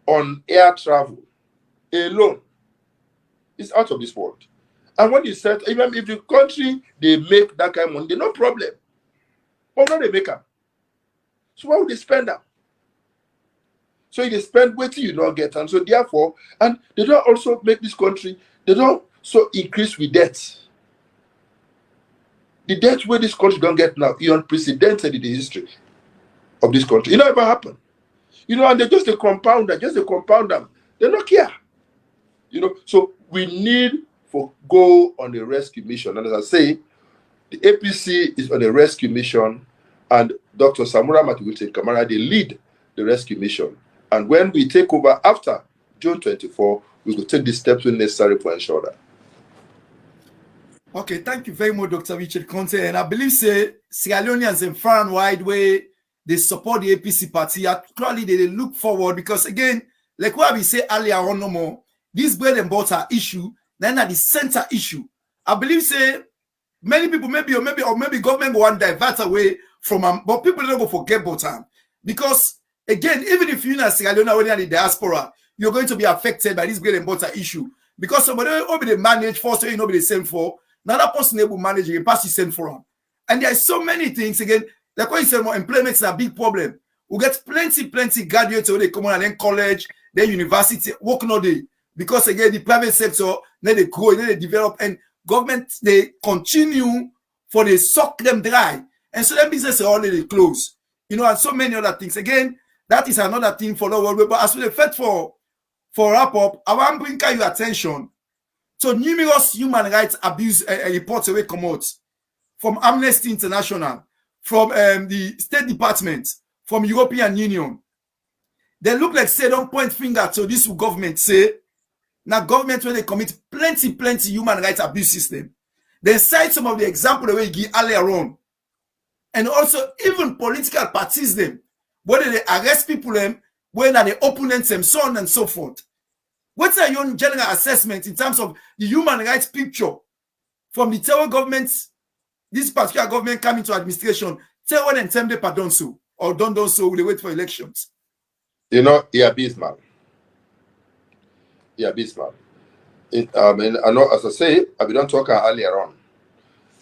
on air travel alone, it's out of this world. And when you said, even if the country they make that kind of money, they no problem. But now they make them. So why would they spend that? So they spend what you don't get, and so therefore, and they don't also make this country, they don't so increase with debt. The debt where this country don't get now is unprecedented in the history of this country. It never happened. And they just a compounder, them. They don't care. So we need for go on a rescue mission. And as I say, The APC is on a rescue mission, and Dr. Samura Matuwite Kamara, they lead the rescue mission. And when we take over after June 24, we will take the steps necessary to ensure that. Okay, thank you very much, Dr. Richard Konteh. And I believe say Sierra Leoneans in far and wide way they support the APC party. Actually, they look forward because again, like what we say earlier on, no more this bread and butter issue, then at the center issue. I believe say many people maybe government go one divert away from them, but people don't go forget about them because again, even if you're not Sierra Leone when you're in the diaspora, you're going to be affected by this bread and butter issue because somebody will be the manage for so you know be the same for. Another person able to manage it, pass the same for them. And there are so many things, again, like what you said, more employment is a big problem. We get plenty graduates when they come on and then college, then university, work no day. Because again, the private sector, then they grow, then they develop, and government, they continue for they suck them dry. And so them businesses are already closed. You know, and so many other things. Again, that is another thing for the world. But as we fed for wrap up, I want to bring your attention. So numerous human rights abuse reports away come out from Amnesty International, from the State Department, from European Union. They look like say don't point finger to this government say now government when they commit plenty human rights abuse system. They cite some of the example the way you give earlier on, and also even political parties them whether they arrest people them when are the opponents them so on and so forth. What's your general assessment in terms of the human rights picture from the Terror government, this particular government coming to administration, Terror and Temde pardon so, or don't so, will they wait for elections? You know, yeah, abysmal. Yeah, abysmal. I know, as I say, I've been talking earlier on,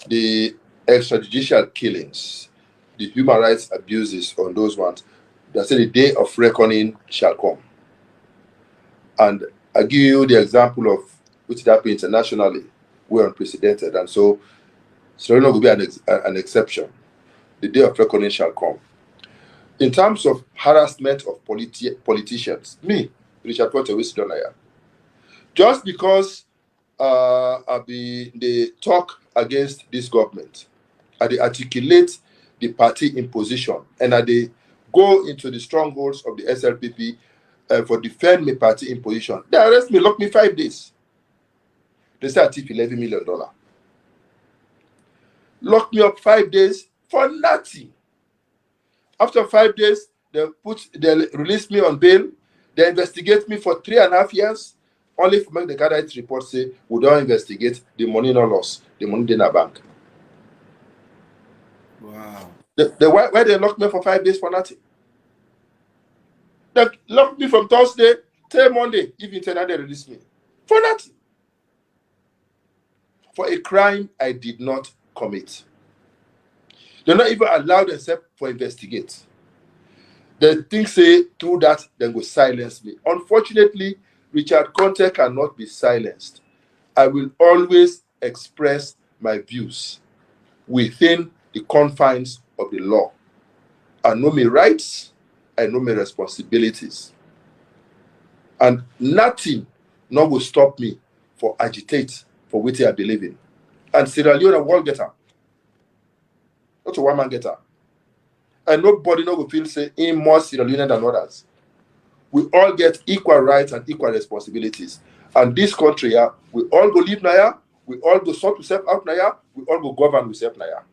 the extrajudicial killings, the human rights abuses on those ones, that say the day of reckoning shall come. And I give you the example of which happened internationally, we're unprecedented, and so Sierra Leone will be an exception. The day of reckoning shall come. In terms of harassment of politicians, me, Richard Konteh, just because they talk against this government, and they articulate the party in position, and they go into the strongholds of the SLPP for defend my party in position. They arrest me, lock me 5 days. They say I tip $11 million. Lock me up 5 days for nothing. After 5 days, they release me on bail. They investigate me for 3.5 years, only to make the candidate report say we don't investigate, the money no loss, the money in a bank. Wow. Why they lock me for 5 days for nothing? They locked me from Thursday till Monday, even till they release me. For nothing. For a crime I did not commit. They're not even allowed themselves for investigate. The things say through that, then go silence me. Unfortunately, Richard Konteh cannot be silenced. I will always express my views within the confines of the law. I know my rights, I know my responsibilities. And nothing will stop me for agitate for what I believe in. And Sierra Leone will get her. Not a one-man get her. And nobody will feel say in more Sierra Leone than others. We all get equal rights and equal responsibilities. And this country, we all go live now, we all go sort ourselves out now, we all go govern ourselves now.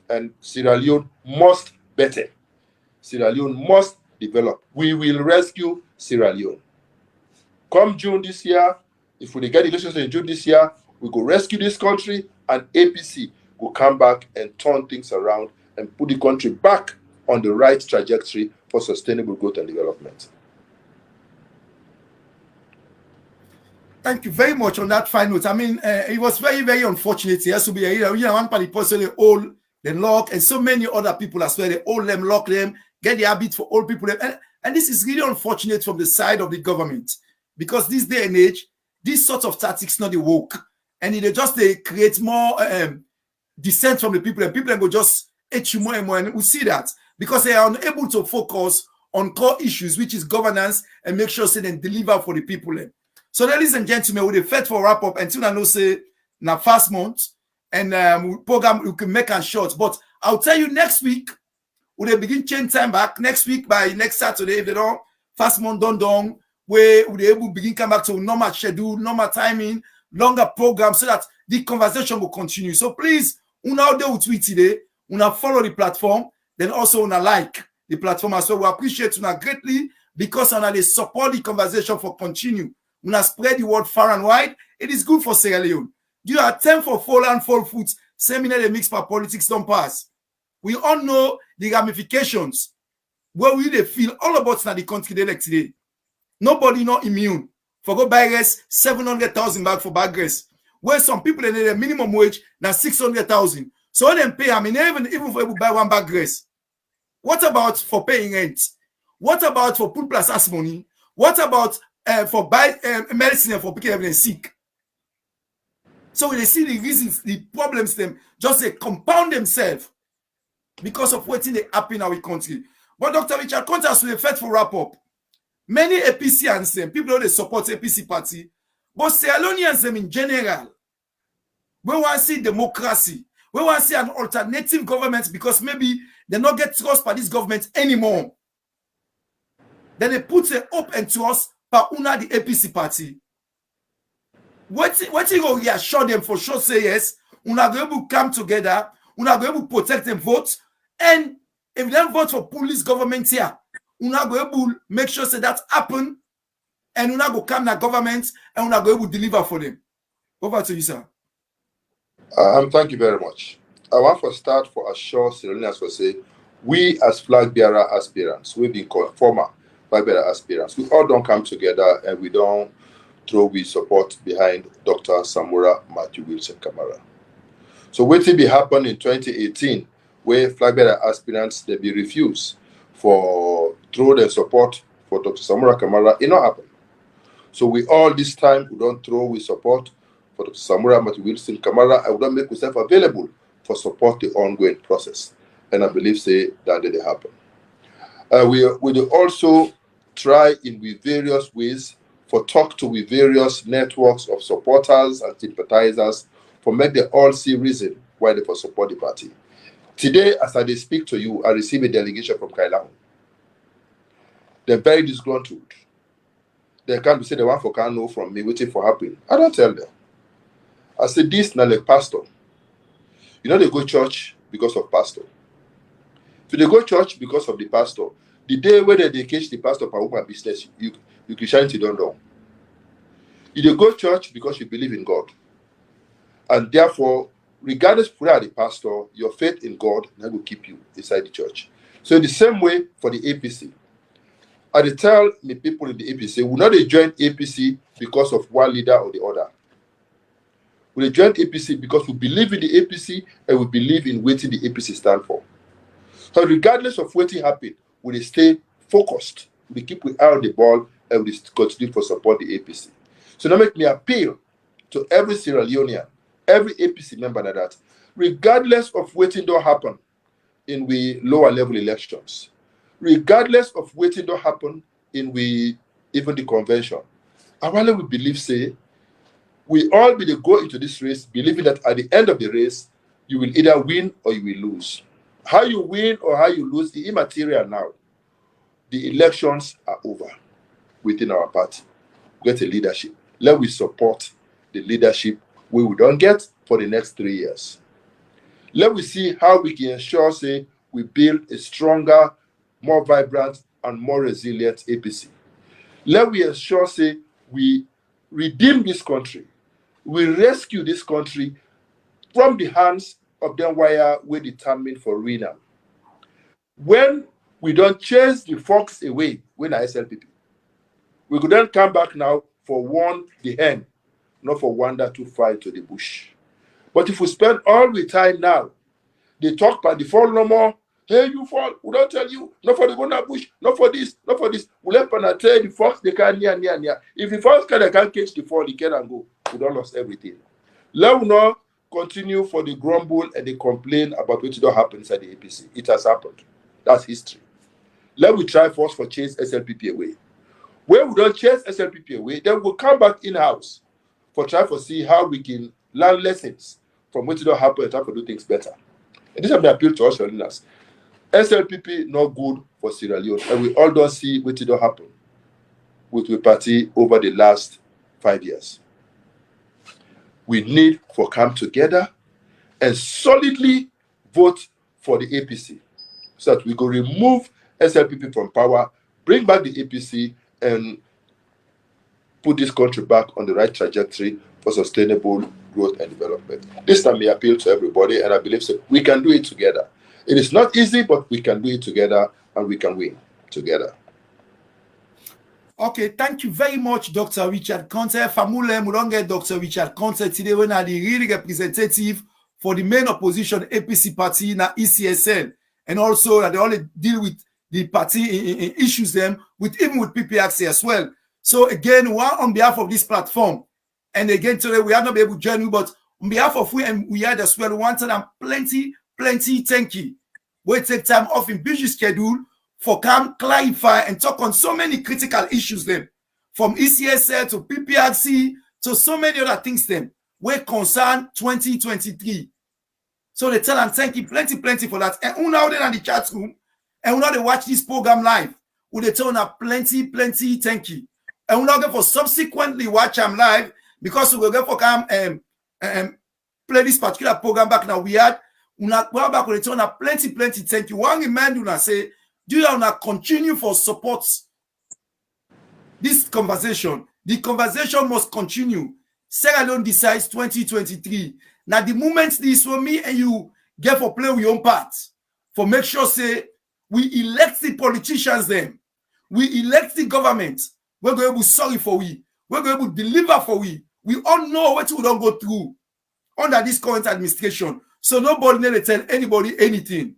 And Sierra Leone must better. Sierra Leone must develop. We will rescue Sierra Leone. Come June this year, if we get elections in June this year, we go rescue this country, and APC will come back and turn things around and put the country back on the right trajectory for sustainable growth and development. Thank you very much on that fine note. I mean, it was very unfortunate. Yes, to be one party person they all they lock, and so many other people as well. They all them lock them, get the habit for all people. And this is really unfortunate from the side of the government because this day and age, these sorts of tactics not the woke, and they create more dissent from the people, and people go just hate you more and more. And we see that because they are unable to focus on core issues, which is governance, and make sure they deliver for the people. So, ladies and gentlemen, with the Fed for wrap up, until I know say na fast month, and program we can make and short. But I'll tell you next week, we'll begin change time back next week by next Saturday. If they don't fast month done, where we'll able to begin come back to normal schedule, normal timing, longer program, so that the conversation will continue. So please, una do tweet today, una follow the platform, then also una like the platform as well. We appreciate una greatly because una they support the conversation for continue. Una spread the word far and wide. It is good for Sierra Leone. You are 10 for full and full foot. Seminar the mix for politics don't pass. We all know the ramifications where we they feel all about now the country they like today. Nobody not immune. For go buy rest 700,000 back for bag rest. Where some people they need a minimum wage now 600,000. So when they pay, I mean even for able buy one bag rest. What about for paying rent? What about for pool plus ass money? What about for buy medicine for people having sick? So when they see the reasons, the problems, them just they compound themselves because of what they happen in our country. But Dr. Richard Konteh will effect for wrap up. Many APCians, them people don't support APC party, but Sierra Leoneans them in general, we want to see democracy. We want to see an alternative government because maybe they not get trust by this government anymore. Then they put the hope and trust by una the APC party. What you go reassure them for sure say yes, una go able to come together, una go able to protect them votes, and if they don't vote for police government here, una go able to make sure say that happen, and una go come na government and una go able to deliver for them. Over to you, sir. Thank you very much. I want to start for assure Sierra Leoneans for say, we as flag bearer aspirants, we've been called former flag bearer aspirants, we all don't come together and we don't throw we support behind Dr. Samura Matthew Wilson Kamara. So what will be happen in 2018 where flag bearer aspirants they be refused for throw their support for Dr. Samura Kamara, it not happen. So we all this time we don't throw we support for Dr. Samura Matthew Wilson Kamara, and we don't make ourselves available for support the ongoing process. And I believe say that did happen. We will also try in with various ways for talk to with various networks of supporters and sympathizers for make them all see reason why they for support the party. Today, as I speak to you, I receive a delegation from Kailang. They're very disgruntled. They can't be say they want for can know from me waiting for happen. I don't tell them. I say this now like pastor. You know they go church because of pastor. If they go church because of the pastor, the day where they catch the pastor for open business, you Christianity don't know. You go church because you believe in God. And therefore, regardless of where the pastor, your faith in God will keep you inside the church. So in the same way for the APC, I tell the people in the APC, we not join APC because of one leader or the other. We join APC because we believe in the APC and we believe in what the APC stand for. So regardless of what happen, we stay focused. We keep we eye on the ball and we continue to support the APC. So now make me appeal to every Sierra Leonean, every APC member that regardless of what don't happen in we lower level elections, regardless of what don't happen in we even the convention, I rather we believe say we all be the go into this race believing that at the end of the race you will either win or you will lose. How you win or how you lose is immaterial now. The elections are over within our party. We get a leadership. Let we support the leadership we don't get for the next 3 years. Let we see how we can ensure say we build a stronger, more vibrant and more resilient APC. Let we ensure say we redeem this country. We rescue this country from the hands of them where we determined for ruin. When we don't chase the fox away, when I SLPP, we could then come back now for one the hen, not for wander too far into the bush. But if we spend all the time now, they talk by the fall no more. Hey, you fall. We don't tell you. Not for the go na bush. Not for this. Not for this. We let Pana tell the fox they can near. If the fox can catch the fall, he can and go. We don't lost everything. Let we not continue for the grumble and the complain about what don't happen inside the APC. It has happened. That's history. Let we try first for chase SLPP away. When we don't chase SLPP away, then we'll come back in-house for try for see how we can learn lessons from what don't happen and try to do things better. And this is my appeal to us learners. SLPP not good for Sierra Leone, and we all don't see what don't happen with the party over the last 5 years. We need to come together and solidly vote for the APC so that we go remove SLPP from power, bring back the APC, and put this country back on the right trajectory for sustainable growth and development. This time, we appeal to everybody, and I believe so. We can do it together. It is not easy, but we can do it together, and we can win together. Okay, thank you very much, Dr. Richard Konteh. Famule Mulonge, Dr. Richard Konteh today when are the really representative for the main opposition APC party na ECSN, and also that they only deal with the party issues them with even with PPRC as well. So again, one on behalf of this platform, and again today we are not able to join you, but on behalf of we and we had as well wanted them plenty thank you. We take time off in busy schedule for come clarify and talk on so many critical issues them, from ECSL to PPRC to so many other things them we concern 2023. So they tell and thank you plenty for that. And who now then in the chat room and who now they watch this program live, who they tell now plenty thank you. And who now get for subsequently watch them live because we will get for come play this particular program back now. We had back with the tell plenty thank you. One remind you now say, do you want to continue for support this conversation? The conversation must continue. Sierra Leone decides 2023. Now, the moment this for me and you get for play with your own part, for make sure say we elect the politicians then, we elect the government. We're going to be sorry for we. We're going to deliver for we. We all know what we don't go through under this current administration. So nobody need to tell anybody anything.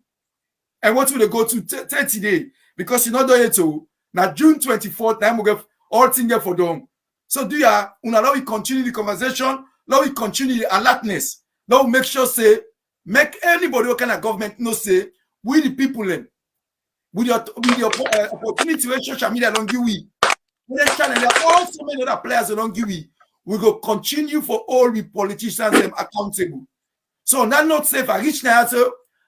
And what will they go to 30 days? Because you're not doing it to now June 24th, time we get all things there for them. So do ya now we continue the conversation, now we continue the alertness. Now we make sure say make anybody who kind of government know say we the people then with your opportunity with social media along you we channel there are all so many other players along you we go continue for all the politicians them accountable. So on that note, say if I reach now,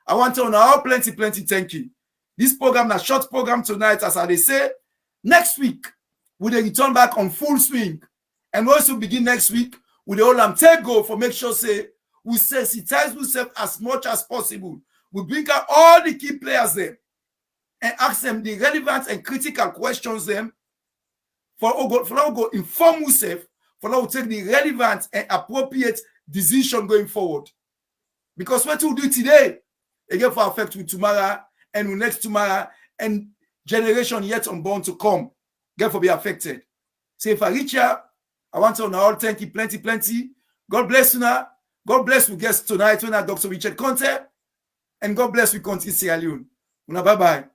I want to know all plenty thank you. This program, a short program tonight, as I say, next week, we will return back on full swing. And also begin next week with the whole take go for make sure say we sensitize ourselves as much as possible. We bring out all the key players there and ask them the relevant and critical questions them for go inform ourselves, for now take the relevant and appropriate decision going forward. Because what we do today, again for effect with tomorrow and with next tomorrow and generation yet unborn to come, get for be affected. So if I reach here, I want to know all thank you plenty. God bless you now. God bless you guests tonight when Dr. Richard Konteh, and God bless you Konteh Sierra Leone. Bye bye.